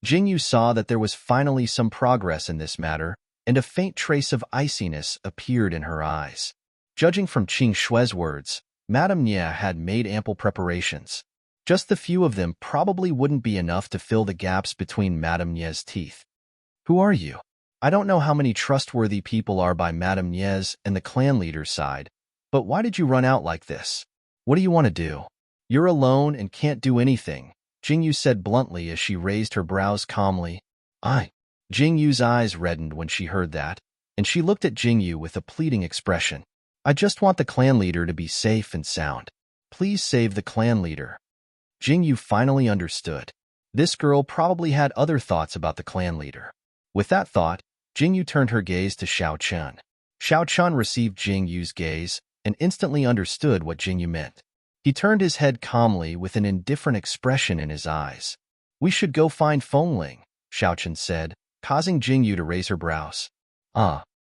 Jingyu saw that there was finally some progress in this matter, and a faint trace of iciness appeared in her eyes. Judging from Qing Shui's words, Madame Nia had made ample preparations. Just the few of them probably wouldn't be enough to fill the gaps between Madame Nia's teeth. Who are you? I don't know how many trustworthy people are by Madame Nia's and the clan leader's side, but why did you run out like this? What do you want to do? You're alone and can't do anything, Jingyu said bluntly as she raised her brows calmly. Jingyu's eyes reddened when she heard that, and she looked at Jingyu with a pleading expression. I just want the clan leader to be safe and sound. Please save the clan leader. Jingyu finally understood. This girl probably had other thoughts about the clan leader. With that thought, Jingyu turned her gaze to Xiao Chun. Xiao Chun received Jingyu's gaze and instantly understood what Jingyu meant. He turned his head calmly with an indifferent expression in his eyes. We should go find Fengling, Xiao Chun said, causing Jingyu to raise her brows.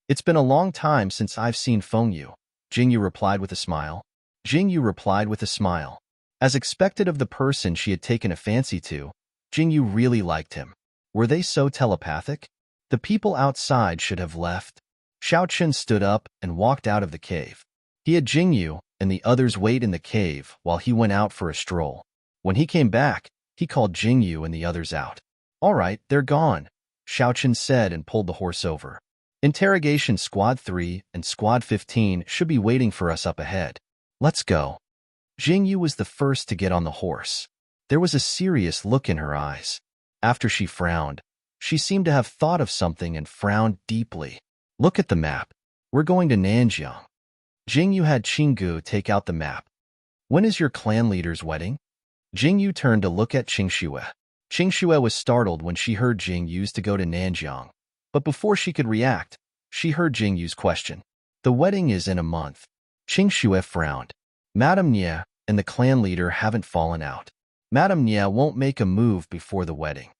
It's been a long time since I've seen Fengyu, Jingyu replied with a smile. As expected of the person she had taken a fancy to, Jingyu really liked him. Were they so telepathic? The people outside should have left. Xiao Chun stood up and walked out of the cave. He had Jingyu and the others wait in the cave while he went out for a stroll. When he came back, he called Jingyu and the others out. All right, they're gone, Xiao Chun said and pulled the horse over. Interrogation Squad 3 and Squad 15 should be waiting for us up ahead. Let's go. Jingyu was the first to get on the horse. There was a serious look in her eyes. After she frowned, she seemed to have thought of something and frowned deeply. Look at the map. We're going to Nanjiang. Jingyu had Qinggu take out the map. When is your clan leader's wedding? Jingyu turned to look at Qing Shui. Qing Shui was startled when she heard Jingyu's to go to Nanjiang. But before she could react, she heard Jingyu's question. The wedding is in a month. Qing Shui frowned. Madame Nia and the clan leader haven't fallen out. Madame Nia won't make a move before the wedding.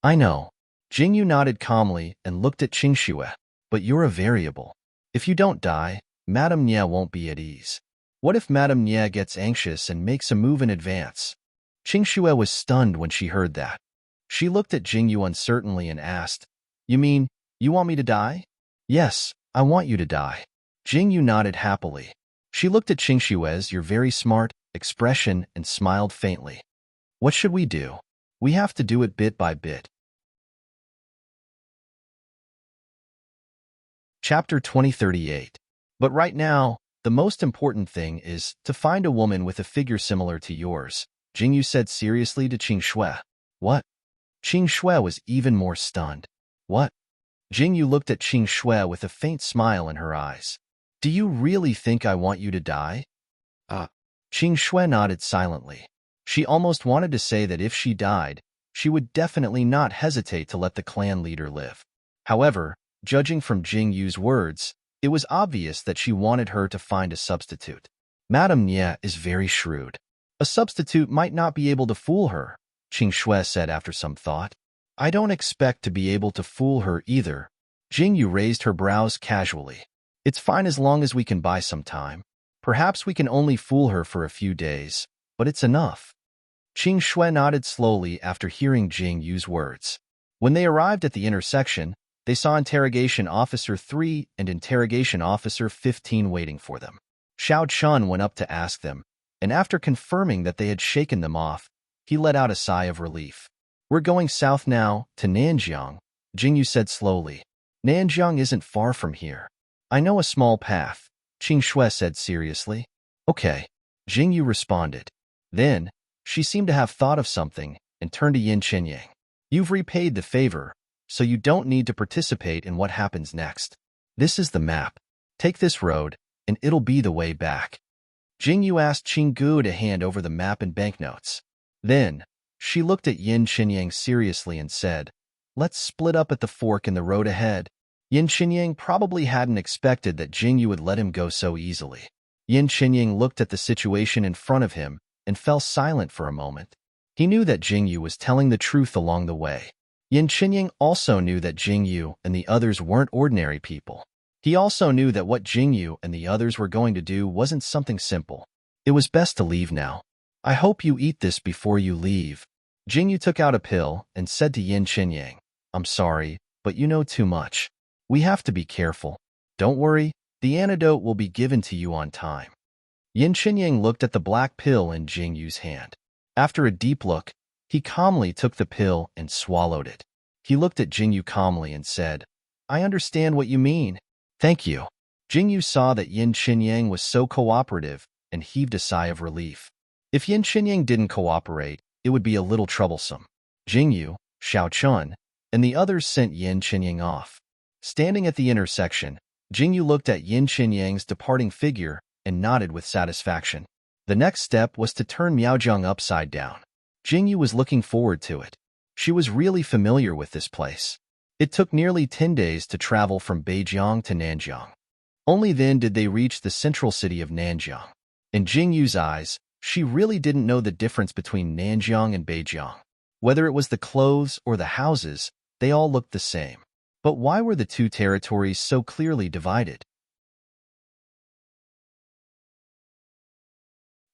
I know. Jingyu nodded calmly and looked at Qing Shui. But you're a variable. If you don't die, Madame Nia won't be at ease. What if Madame Nia gets anxious and makes a move in advance? Qing Shui was stunned when she heard that. She looked at Jingyu uncertainly and asked, You mean, you want me to die? Yes, I want you to die. Jingyu nodded happily. She looked at Qing Shui's "You're very smart" expression and smiled faintly. What should we do? We have to do it bit by bit. Chapter 2038. But right now, the most important thing is to find a woman with a figure similar to yours, Jingyu said seriously to Qing Shui. What? Qing Shui was even more stunned. What? Jingyu looked at Qing Shui with a faint smile in her eyes. Do you really think I want you to die? Qing Shui nodded silently. She almost wanted to say that if she died, she would definitely not hesitate to let the clan leader live. However, judging from Jingyu's words, it was obvious that she wanted her to find a substitute. Madame Nia is very shrewd. A substitute might not be able to fool her, Qing Shui said after some thought. I don't expect to be able to fool her either. Jingyu raised her brows casually. It's fine as long as we can buy some time. Perhaps we can only fool her for a few days, but it's enough. Qing Shui nodded slowly after hearing Jingyu's words. When they arrived at the intersection, they saw Interrogation Officer 3 and Interrogation Officer 15 waiting for them. Xiao Chun went up to ask them, and after confirming that they had shaken them off, he let out a sigh of relief. We're going south now, to Nanjiang, Jingyu said slowly. Nanjiang isn't far from here. I know a small path, Qing Shui said seriously. Okay, Jingyu responded. Then, she seemed to have thought of something and turned to Yin Qinyang. You've repaid the favor, so you don't need to participate in what happens next. This is the map. Take this road, and it'll be the way back. Jingyu asked Qinggu to hand over the map and banknotes. Then, she looked at Yin Qinyang seriously and said, let's split up at the fork in the road ahead. Yin Qinyang probably hadn't expected that Jingyu would let him go so easily. Yin Qinyang looked at the situation in front of him and fell silent for a moment. He knew that Jingyu was telling the truth along the way. Yin Qinyang also knew that Jingyu and the others weren't ordinary people. He also knew that what Jingyu and the others were going to do wasn't something simple. It was best to leave now. I hope you eat this before you leave. Jingyu took out a pill and said to Yin Qinyang, I'm sorry, but you know too much. We have to be careful. Don't worry, the antidote will be given to you on time. Yin Qinyang looked at the black pill in Jingyu's hand. After a deep look, he calmly took the pill and swallowed it. He looked at Jingyu calmly and said, I understand what you mean. Thank you. Jingyu saw that Yin Qinyang was so cooperative and heaved a sigh of relief. If Yin Qinyang didn't cooperate, it would be a little troublesome. Jingyu, Xiaochun, and the others sent Yin Qinyang off. Standing at the intersection, Jingyu looked at Yin Qinyang's departing figure and nodded with satisfaction. The next step was to turn Miaojiang upside down. Jingyu was looking forward to it. She was really familiar with this place. It took nearly 10 days to travel from Beijiang to Nanjiang. Only then did they reach the central city of Nanjiang. In Jingyu's eyes, she really didn't know the difference between Nanjiang and Beijiang. Whether it was the clothes or the houses, they all looked the same. But why were the two territories so clearly divided?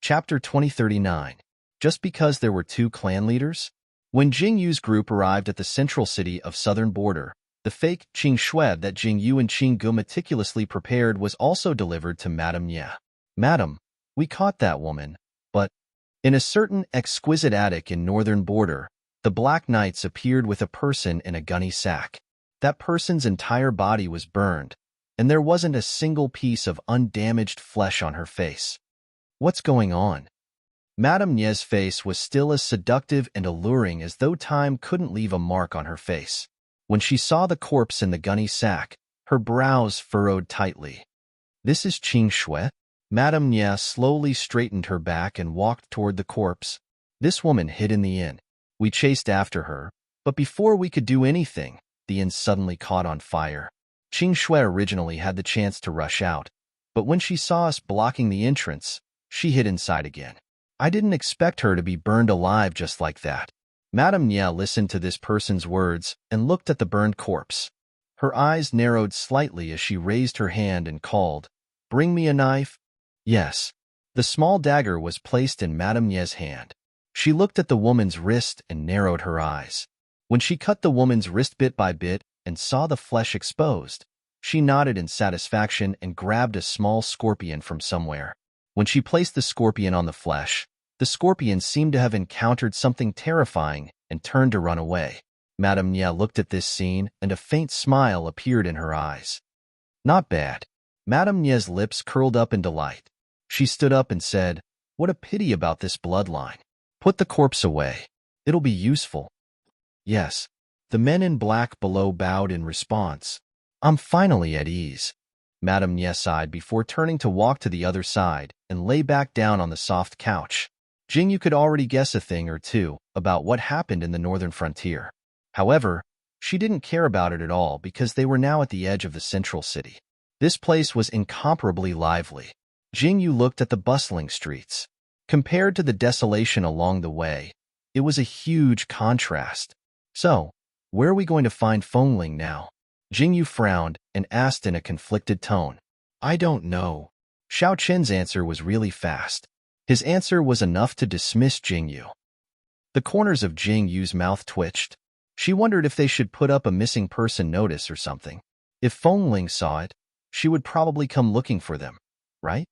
Chapter 2039. Just because there were two clan leaders? When Jingyu's group arrived at the central city of southern border, the fake Qing Shui that Jingyu and Qinggu meticulously prepared was also delivered to Madame Nye. Madam, we caught that woman, but in a certain exquisite attic in northern border, the Black Knights appeared with a person in a gunny sack. That person's entire body was burned, and there wasn't a single piece of undamaged flesh on her face. What's going on? Madame Nye's face was still as seductive and alluring as though time couldn't leave a mark on her face. When she saw the corpse in the gunny sack, her brows furrowed tightly. This is Qing Shui? Madame Nye slowly straightened her back and walked toward the corpse. This woman hid in the inn. We chased after her, but before we could do anything, the inn suddenly caught on fire. Qing Shui originally had the chance to rush out, but when she saw us blocking the entrance, she hid inside again. I didn't expect her to be burned alive just like that. Madame Nye listened to this person's words and looked at the burned corpse. Her eyes narrowed slightly as she raised her hand and called, Bring me a knife. Yes. The small dagger was placed in Madame Nye's hand. She looked at the woman's wrist and narrowed her eyes. When she cut the woman's wrist bit by bit and saw the flesh exposed, she nodded in satisfaction and grabbed a small scorpion from somewhere. When she placed the scorpion on the flesh, the scorpion seemed to have encountered something terrifying and turned to run away. Madame Nye looked at this scene and a faint smile appeared in her eyes. Not bad. Madame Nye's lips curled up in delight. She stood up and said, What a pity about this bloodline. Put the corpse away. It'll be useful. Yes. The men in black below bowed in response. I'm finally at ease. Madame Nye sighed before turning to walk to the other side and lay back down on the soft couch. Jingyu could already guess a thing or two about what happened in the northern frontier. However, she didn't care about it at all because they were now at the edge of the central city. This place was incomparably lively. Jingyu looked at the bustling streets. Compared to the desolation along the way, it was a huge contrast. So, where are we going to find Fengling now? Jingyu frowned and asked in a conflicted tone. I don't know. Xiao Qin's answer was really fast. His answer was enough to dismiss Jingyu. The corners of Jingyu's mouth twitched. She wondered if they should put up a missing person notice or something. If Fengling saw it, she would probably come looking for them, right?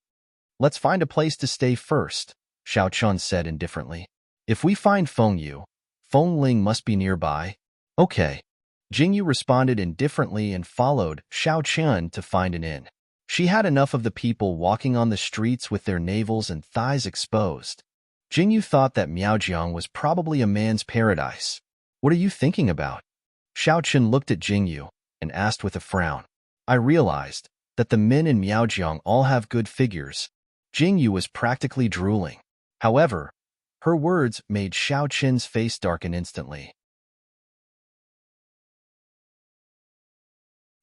Let's find a place to stay first, Xiao Chun said indifferently. If we find Fengling must be nearby. Okay. Jingyu responded indifferently and followed Xiao Chun to find an inn. She had enough of the people walking on the streets with their navels and thighs exposed. Jingyu thought that Miaojiang was probably a man's paradise. What are you thinking about? Xiaoqun looked at Jingyu and asked with a frown. I realized that the men in Miaojiang all have good figures. Jingyu was practically drooling. However, her words made Xiaoqun's face darken instantly.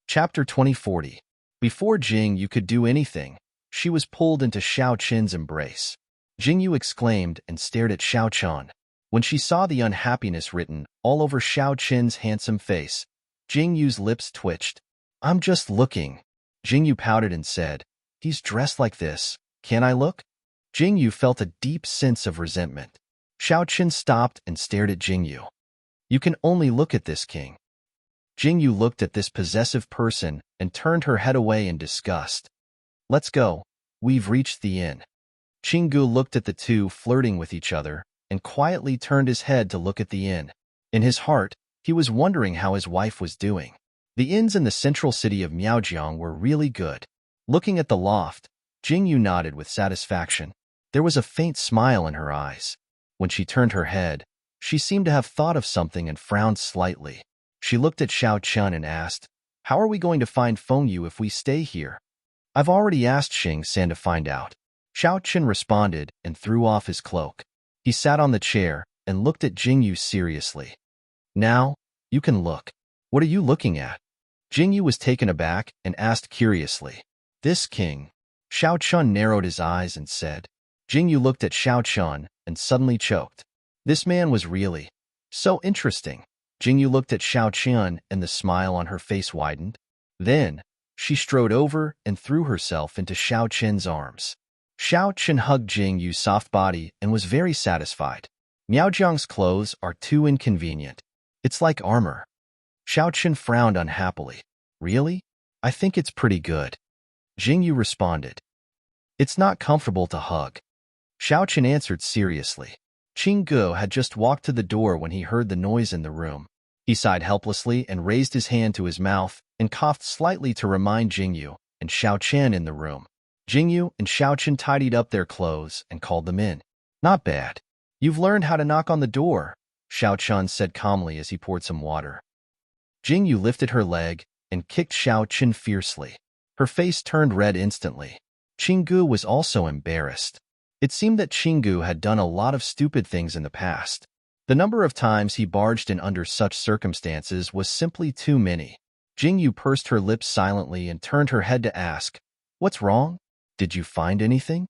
Chapter 2040. Before Jingyu could do anything, she was pulled into Xiaoqun's embrace. Jingyu exclaimed and stared at Xiaoqun. When she saw the unhappiness written all over Xiaoqun's handsome face, Jingyu's lips twitched. I'm just looking. Jingyu pouted and said, he's dressed like this. Can I look? Jingyu felt a deep sense of resentment. Xiaoqun stopped and stared at Jingyu. You can only look at this king. Jingyu looked at this possessive person and turned her head away in disgust. Let's go. We've reached the inn. Qinggu looked at the two flirting with each other and quietly turned his head to look at the inn. In his heart, he was wondering how his wife was doing. The inns in the central city of Miaojiang were really good. Looking at the loft, Jingyu nodded with satisfaction. There was a faint smile in her eyes. When she turned her head, she seemed to have thought of something and frowned slightly. She looked at Xiaoqun and asked, how are we going to find Fengyu if we stay here? I've already asked Xing San to find out. Xiaoqun responded and threw off his cloak. He sat on the chair and looked at Jingyu seriously. Now, you can look. What are you looking at? Jingyu was taken aback and asked curiously. This king. Xiaoqun narrowed his eyes and said. Jingyu looked at Xiaoqun and suddenly choked. This man was really so interesting. Jingyu looked at Xiaoqun and the smile on her face widened. Then, she strode over and threw herself into Xiaoqun's arms. Xiaoqun hugged Jingyu's soft body and was very satisfied. Miaojiang's clothes are too inconvenient. It's like armor. Xiaoqun frowned unhappily. Really? I think it's pretty good. Jingyu responded. It's not comfortable to hug. Xiaoqun answered seriously. Qinggu had just walked to the door when he heard the noise in the room. He sighed helplessly and raised his hand to his mouth and coughed slightly to remind Jingyu and Xiaoqun in the room. Jingyu and Xiaoqun tidied up their clothes and called them in. Not bad. You've learned how to knock on the door, Xiaoqun said calmly as he poured some water. Jingyu lifted her leg and kicked Xiaoqun fiercely. Her face turned red instantly. Qinggu was also embarrassed. It seemed that Qinggu had done a lot of stupid things in the past. The number of times he barged in under such circumstances was simply too many. Jingyu pursed her lips silently and turned her head to ask, What's wrong? Did you find anything?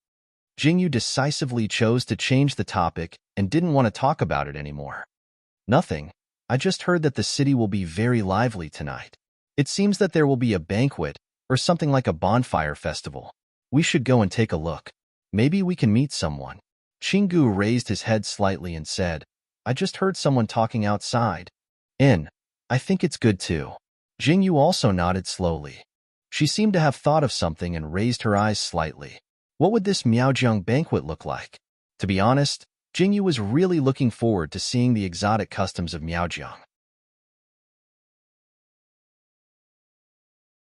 Jingyu decisively chose to change the topic and didn't want to talk about it anymore. Nothing. I just heard that the city will be very lively tonight. It seems that there will be a banquet or something like a bonfire festival. We should go and take a look. Maybe we can meet someone. Qinggu raised his head slightly and said, I just heard someone talking outside. I think it's good too. Jingyu also nodded slowly. She seemed to have thought of something and raised her eyes slightly. What would this Miaojiang banquet look like? To be honest, Jingyu was really looking forward to seeing the exotic customs of Miaojiang.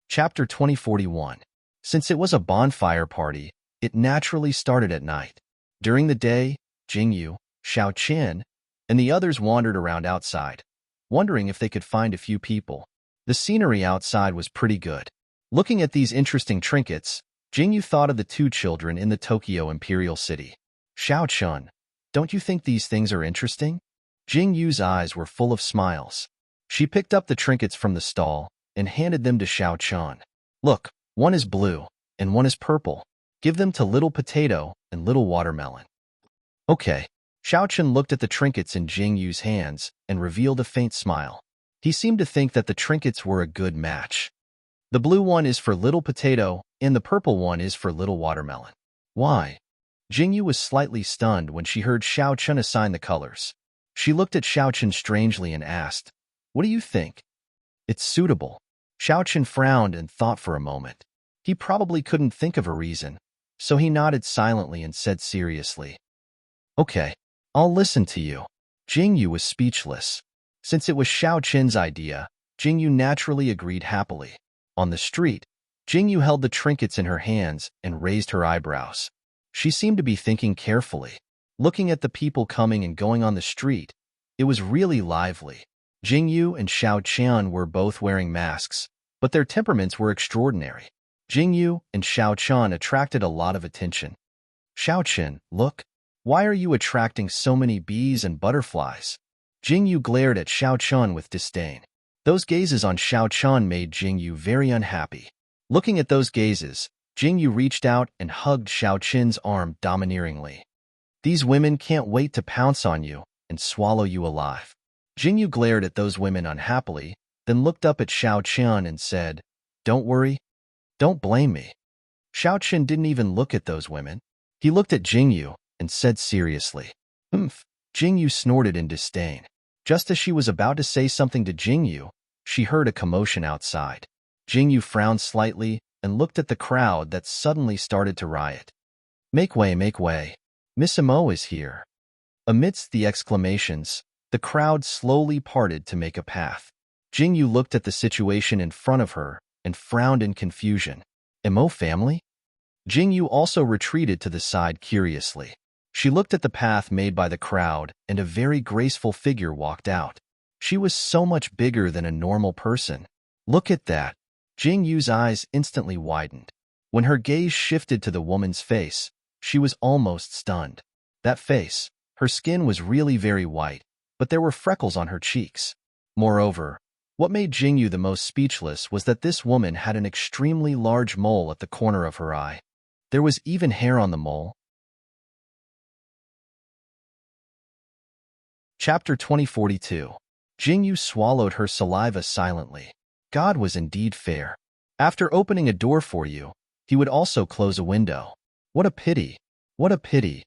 Chapter 2041. Since it was a bonfire party, it naturally started at night. During the day, Jingyu, Xiaoqun, and the others wandered around outside, wondering if they could find a few people. The scenery outside was pretty good. Looking at these interesting trinkets, Jingyu thought of the two children in the Tokyo Imperial City. Xiaoqun, don't you think these things are interesting? Jingyu's eyes were full of smiles. She picked up the trinkets from the stall and handed them to Xiaoqun. Look, one is blue and one is purple. Give them to Little Potato and Little Watermelon. Okay. Xiaoqun looked at the trinkets in Jingyu's hands and revealed a faint smile. He seemed to think that the trinkets were a good match. The blue one is for Little Potato and the purple one is for Little Watermelon. Why? Jingyu was slightly stunned when she heard Xiaoqun assign the colors. She looked at Xiaoqun strangely and asked, What do you think? It's suitable. Xiaoqun frowned and thought for a moment. He probably couldn't think of a reason, so he nodded silently and said seriously, Okay, I'll listen to you. Jingyu was speechless. Since it was Xiaoqun's idea, Jingyu naturally agreed happily. On the street, Jingyu held the trinkets in her hands and raised her eyebrows. She seemed to be thinking carefully. Looking at the people coming and going on the street, it was really lively. Jingyu and Xiao Qian were both wearing masks, but their temperaments were extraordinary. Jingyu and Xiao Qian attracted a lot of attention. Xiao Qian, look. Why are you attracting so many bees and butterflies? Jingyu glared at Xiao Qian with disdain. Those gazes on Xiao Qian made Jingyu very unhappy. Looking at those gazes, Jingyu reached out and hugged Xiao Qian's arm domineeringly. These women can't wait to pounce on you and swallow you alive. Jingyu glared at those women unhappily, then looked up at Xiao Qian and said, Don't worry. Don't blame me. Xiao Qian didn't even look at those women. He looked at Jingyu and said seriously, Humph. Jingyu snorted in disdain. Just as she was about to say something to Jingyu, she heard a commotion outside. Jingyu frowned slightly and looked at the crowd that suddenly started to riot. Make way, make way. Miss Imo is here. Amidst the exclamations, the crowd slowly parted to make a path. Jingyu looked at the situation in front of her and frowned in confusion. Imo family? Jingyu also retreated to the side curiously. She looked at the path made by the crowd, and a very graceful figure walked out. She was so much bigger than a normal person. Look at that. Jingyu's eyes instantly widened. When her gaze shifted to the woman's face, she was almost stunned. That face, her skin was really very white, but there were freckles on her cheeks. Moreover, what made Jingyu the most speechless was that this woman had an extremely large mole at the corner of her eye. There was even hair on the mole. Chapter 2042. Jingyu swallowed her saliva silently. God was indeed fair. After opening a door for you, he would also close a window. What a pity. What a pity.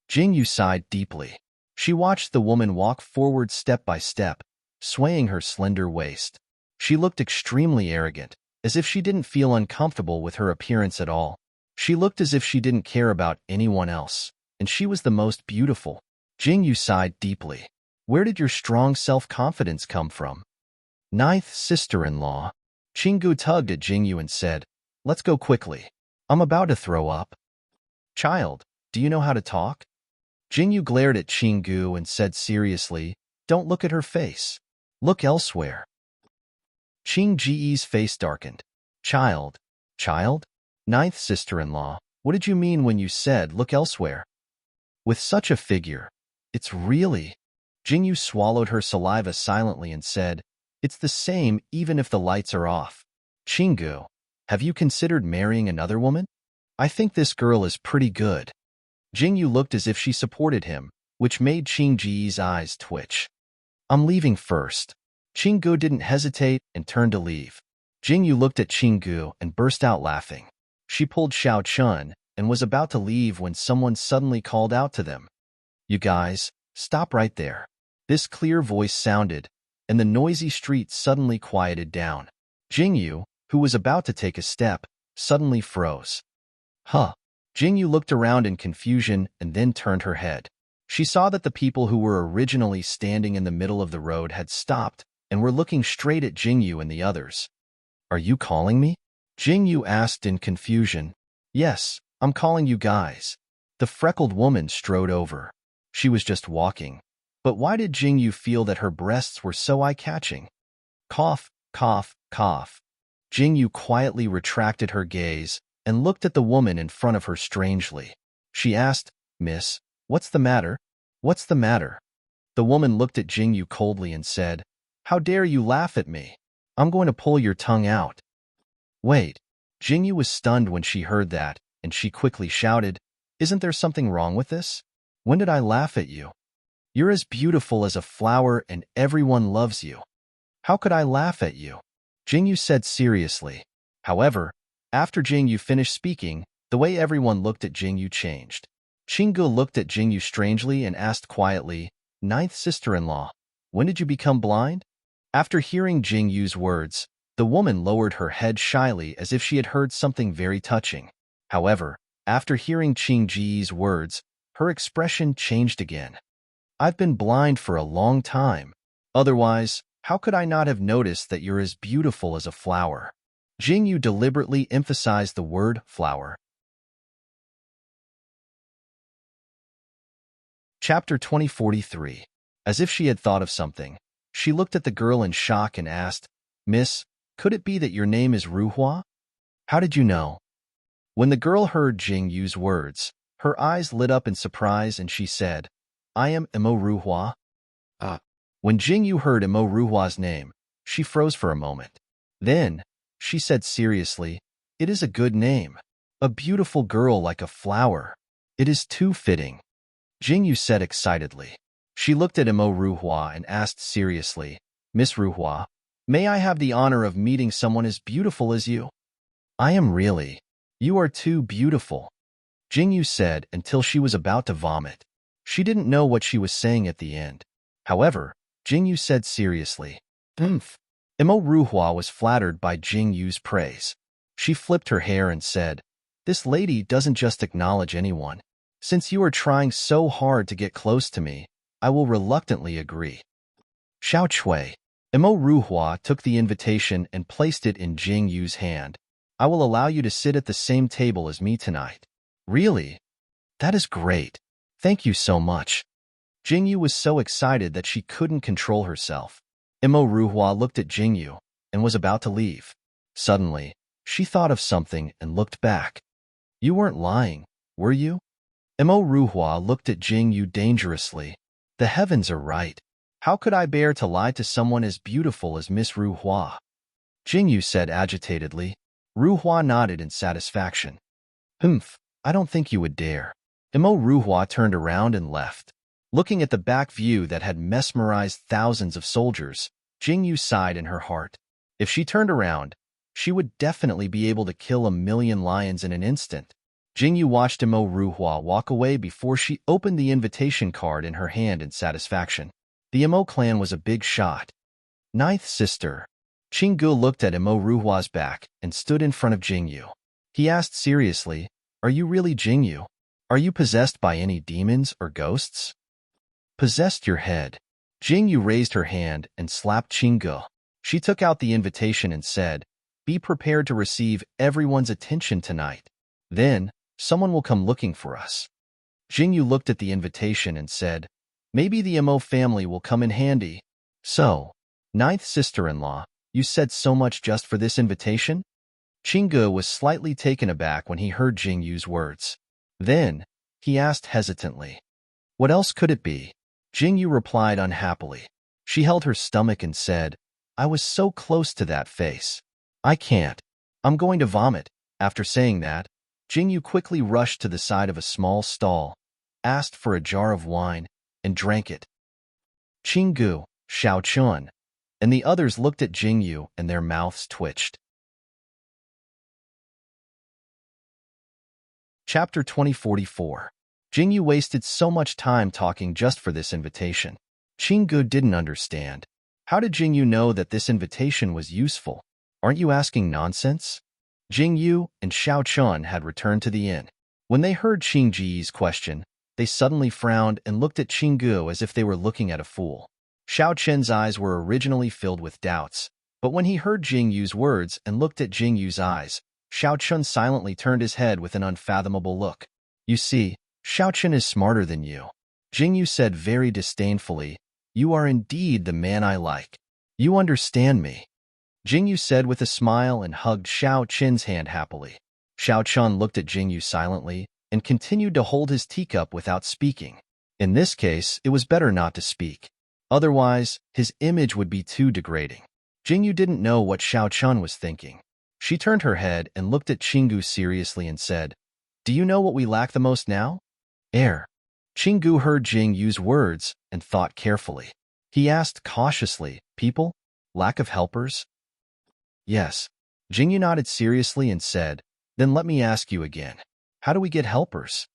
Jingyu sighed deeply. She watched the woman walk forward step by step, swaying her slender waist. She looked extremely arrogant, as if she didn't feel uncomfortable with her appearance at all. She looked as if she didn't care about anyone else, and she was the most beautiful. Jingyu sighed deeply. Where did your strong self-confidence come from? Ninth sister-in-law. Chingu tugged at Jingyu and said, Let's go quickly. I'm about to throw up. Child, do you know how to talk? Jingyu glared at Chingu and said seriously, Don't look at her face. Look elsewhere. Qingji's face darkened. Child? Child? Ninth sister-in-law, what did you mean when you said look elsewhere? With such a figure, it's really... Jingyu swallowed her saliva silently and said, It's the same even if the lights are off. Chingu, have you considered marrying another woman? I think this girl is pretty good. Jingyu looked as if she supported him, which made Qingji's eyes twitch. I'm leaving first. Chingu didn't hesitate and turned to leave. Jingyu looked at Chingu and burst out laughing. She pulled Xiao Chun and was about to leave when someone suddenly called out to them. You guys, stop right there. This clear voice sounded, and the noisy street suddenly quieted down. Jingyu, who was about to take a step, suddenly froze. Huh. Jingyu looked around in confusion and then turned her head. She saw that the people who were originally standing in the middle of the road had stopped and were looking straight at Jingyu and the others. Are you calling me? Jingyu asked in confusion. Yes, I'm calling you guys. The freckled woman strode over. She was just walking. But why did Jingyu feel that her breasts were so eye-catching? Cough, cough, cough. Jingyu quietly retracted her gaze and looked at the woman in front of her strangely. She asked, Miss, what's the matter? What's the matter? The woman looked at Jingyu coldly and said, How dare you laugh at me? I'm going to pull your tongue out. Wait. Jingyu was stunned when she heard that, and she quickly shouted, Isn't there something wrong with this? When did I laugh at you? You're as beautiful as a flower and everyone loves you. How could I laugh at you? Jingyu said seriously. However, after Jingyu finished speaking, the way everyone looked at Jingyu changed. Chingu looked at Jingyu strangely and asked quietly, Ninth sister-in-law, when did you become blind? After hearing Jingyu's words, the woman lowered her head shyly as if she had heard something very touching. However, after hearing Qingji's words, her expression changed again. I've been blind for a long time. Otherwise, how could I not have noticed that you're as beautiful as a flower? Jingyu deliberately emphasized the word flower. Chapter 2043. As if she had thought of something, she looked at the girl in shock and asked, Miss, could it be that your name is Ruhua? How did you know? When the girl heard Jingyu's words, her eyes lit up in surprise and she said, I am Imo Ruhua. When Jingyu heard Imo Ruhua's name, she froze for a moment. Then, she said seriously, it is a good name. A beautiful girl like a flower. It is too fitting. Jingyu said excitedly. She looked at Imo Ruhua and asked seriously, Miss Ruhua, may I have the honor of meeting someone as beautiful as you? I am really. You are too beautiful. Jingyu said until she was about to vomit. She didn't know what she was saying at the end. However, Jingyu said seriously, Imo Ruhua was flattered by Jingyu's praise. She flipped her hair and said, this lady doesn't just acknowledge anyone. Since you are trying so hard to get close to me, I will reluctantly agree. Xiao Chui. Imo Ruhua took the invitation and placed it in Jingyu's hand. I will allow you to sit at the same table as me tonight. Really? That is great. Thank you so much. Jingyu was so excited that she couldn't control herself. Imo Ruhua looked at Jingyu and was about to leave. Suddenly, she thought of something and looked back. You weren't lying, were you? Imo Ruhua looked at Jingyu dangerously. The heavens are right. How could I bear to lie to someone as beautiful as Miss Ruhua? Jingyu said agitatedly. Ruhua nodded in satisfaction. I don't think you would dare. Imo Ruhua turned around and left. Looking at the back view that had mesmerized thousands of soldiers, Jingyu sighed in her heart. If she turned around, she would definitely be able to kill 1,000,000 lions in an instant. Jingyu watched Imo Ruhua walk away before she opened the invitation card in her hand in satisfaction. The Imo clan was a big shot. Ninth sister. Qinggu looked at Imo Ruhua's back and stood in front of Jingyu. He asked seriously, Are you really Jingyu? Are you possessed by any demons or ghosts? Possessed your head. Jingyu raised her hand and slapped Qinggu. She took out the invitation and said, Be prepared to receive everyone's attention tonight. Then, someone will come looking for us. Jingyu looked at the invitation and said, Maybe the Imo family will come in handy. So, ninth sister-in-law, you said so much just for this invitation? Qinggu was slightly taken aback when he heard Jingyu's words. Then, he asked hesitantly, What else could it be? Jingyu replied unhappily. She held her stomach and said, I was so close to that face. I can't. I'm going to vomit. After saying that, Jingyu quickly rushed to the side of a small stall, asked for a jar of wine, and drank it. Qinggu, Xiaochun, and the others looked at Jingyu and their mouths twitched. Chapter 2044. Jingyu wasted so much time talking just for this invitation. Qinggu didn't understand. How did Jingyu know that this invitation was useful? Aren't you asking nonsense? Jingyu and Xiaochun had returned to the inn. When they heard Qingji's question, they suddenly frowned and looked at Qinggu as if they were looking at a fool. Xiaochun's eyes were originally filled with doubts, but when he heard Jingyu's words and looked at Jingyu's eyes, Xiaochun silently turned his head with an unfathomable look. You see, Xiaochun is smarter than you. Jingyu said very disdainfully, You are indeed the man I like. You understand me. Jingyu said with a smile and hugged Xiaochun's hand happily. Xiaochun looked at Jingyu silently and continued to hold his teacup without speaking. In this case, it was better not to speak. Otherwise, his image would be too degrading. Jingyu didn't know what Xiaochun was thinking. She turned her head and looked at Qinggu seriously and said, Do you know what we lack the most now? Air. Qinggu heard Jingyu's words and thought carefully. He asked cautiously, People? Lack of helpers? Yes. Jingyu nodded seriously and said, Then let me ask you again. How do we get helpers?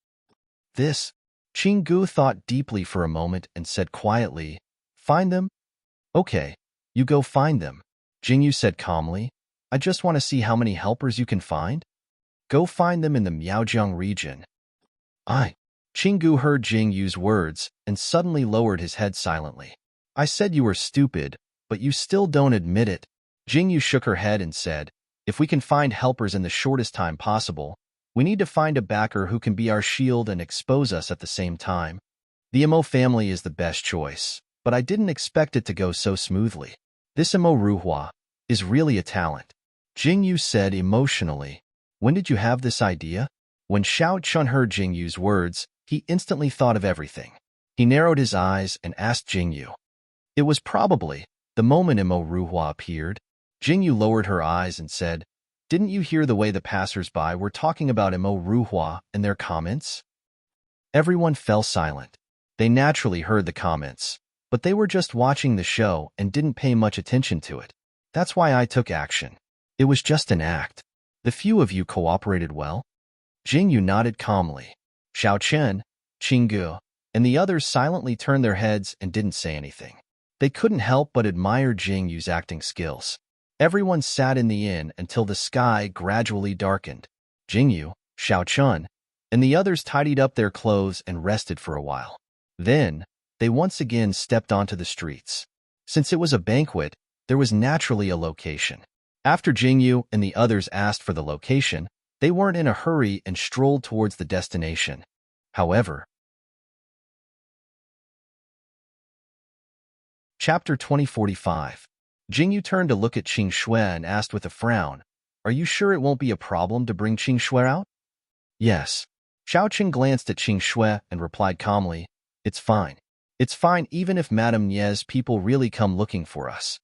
This. Qinggu thought deeply for a moment and said quietly, Find them? Okay, you go find them. Jingyu said calmly, I just want to see how many helpers you can find. Go find them in the Miaojiang region. Qinggu heard Jingyu's words and suddenly lowered his head silently. I said you were stupid, but you still don't admit it. Jingyu shook her head and said, If we can find helpers in the shortest time possible, we need to find a backer who can be our shield and expose us at the same time. The Imo family is the best choice, but I didn't expect it to go so smoothly. This Imo Ruhua is really a talent, Jingyu said emotionally. When did you have this idea? When Xiao Chun heard Jingyu's words, he instantly thought of everything. He narrowed his eyes and asked Jingyu. It was probably the moment Imo Ruhua appeared. Jingyu lowered her eyes and said, "Didn't you hear the way the passers-by were talking about Imo Ruhua and their comments?" Everyone fell silent. They naturally heard the comments, but they were just watching the show and didn't pay much attention to it. That's why I took action. It was just an act. The few of you cooperated well. Jingyu nodded calmly. Xiao Chen, Qinggu, and the others silently turned their heads and didn't say anything. They couldn't help but admire Jingyu's acting skills. Everyone sat in the inn until the sky gradually darkened. Jingyu, Xiao Chun, and the others tidied up their clothes and rested for a while. Then, they once again stepped onto the streets. Since it was a banquet, there was naturally a location. After Jingyu and the others asked for the location, they weren't in a hurry and strolled towards the destination. However, Chapter 2045. Jingyu turned to look at Qing Shui and asked with a frown, "Are you sure it won't be a problem to bring Qing Shui out?" "Yes." Xiao Qing glanced at Qing Shui and replied calmly, "It's fine. It's fine even if Madame Nie's people really come looking for us."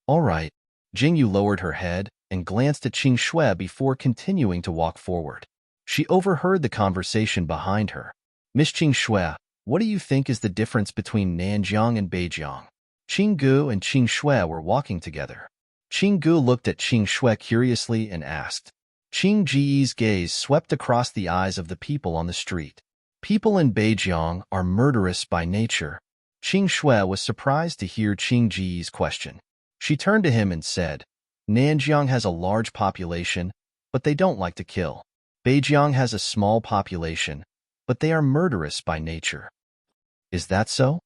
"All right." Jingyu lowered her head and glanced at Qing Shui before continuing to walk forward. She overheard the conversation behind her. "Miss Qing Shui, what do you think is the difference between Nanjiang and Beijiang?" Qinggu and Qing Shui were walking together. Qinggu looked at Qing Shui curiously and asked. Qing Ji's gaze swept across the eyes of the people on the street. People in Beijiang are murderous by nature. Qing Shui was surprised to hear Qing Ji's question. She turned to him and said, "Nanjiang has a large population, but they don't like to kill. Beijiang has a small population, but they are murderous by nature." "Is that so?"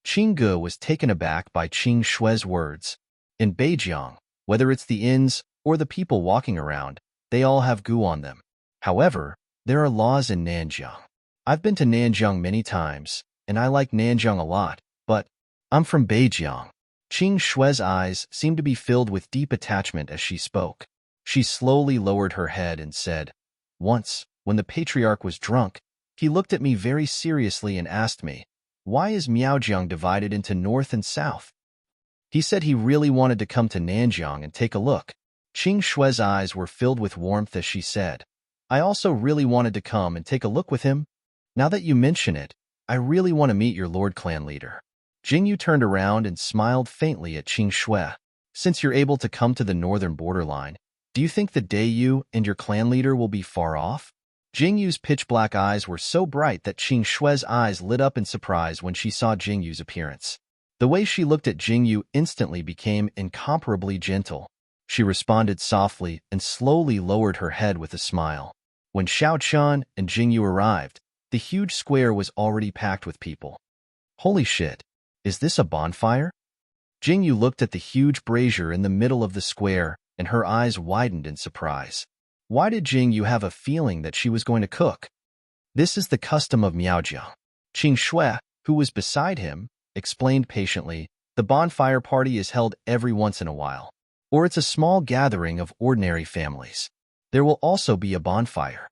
Qinggu was taken aback by Qing Shui's words. In Beijiang, whether it's the inns or the people walking around, they all have goo on them. However, there are laws in Nanjiang. I've been to Nanjiang many times, and I like Nanjiang a lot, but I'm from Beijiang. Qing Shui's eyes seemed to be filled with deep attachment as she spoke. She slowly lowered her head and said, "Once, when the patriarch was drunk, he looked at me very seriously and asked me, 'Why is Miaojiang divided into north and south?' He said he really wanted to come to Nanjiang and take a look." Qing Shui's eyes were filled with warmth as she said, "I also really wanted to come and take a look with him. Now that you mention it, I really want to meet your Lord Clan leader." Jingyu turned around and smiled faintly at Qing Shui. "Since you're able to come to the northern borderline, do you think the day you and your clan leader will be far off?" Jingyu's pitch-black eyes were so bright that Qing Shui's eyes lit up in surprise when she saw Jingyu's appearance. The way she looked at Jingyu instantly became incomparably gentle. She responded softly and slowly lowered her head with a smile. When Xiao Chun and Jingyu arrived, the huge square was already packed with people. "Holy shit! Is this a bonfire?" Jingyu looked at the huge brazier in the middle of the square, and her eyes widened in surprise. Why did Jingyu have a feeling that she was going to cook? "This is the custom of Miaojiang." Qing Shui, who was beside him, explained patiently, "The bonfire party is held every once in a while, or it's a small gathering of ordinary families. There will also be a bonfire.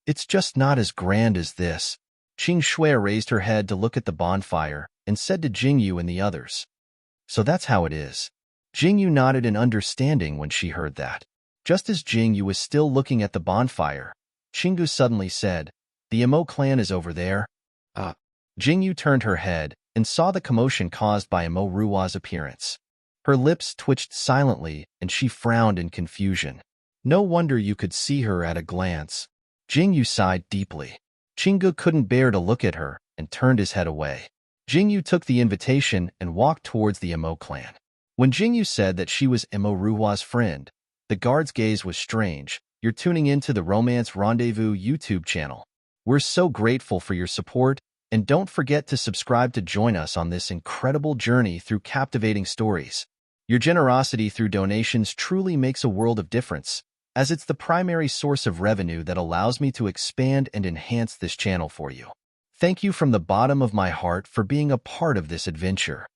It's just not as grand as this." Qing Shui raised her head to look at the bonfire and said to Jingyu and the others, "So that's how it is." Jingyu nodded in understanding when she heard that. Just as Jingyu was still looking at the bonfire, Qinggu suddenly said, "The Imo clan is over there." Jingyu turned her head and saw the commotion caused by Imo Rua's appearance. Her lips twitched silently and she frowned in confusion. No wonder you could see her at a glance. Jingyu sighed deeply. Qinggu couldn't bear to look at her and turned his head away. Jingyu took the invitation and walked towards the Imo clan. When Jingyu said that she was Imo Rua's friend, the guard's gaze was strange. "You're tuning into the Romance Rendezvous YouTube channel. We're so grateful for your support, and don't forget to subscribe to join us on this incredible journey through captivating stories." Your generosity through donations truly makes a world of difference, as it's the primary source of revenue that allows me to expand and enhance this channel for you. Thank you from the bottom of my heart for being a part of this adventure.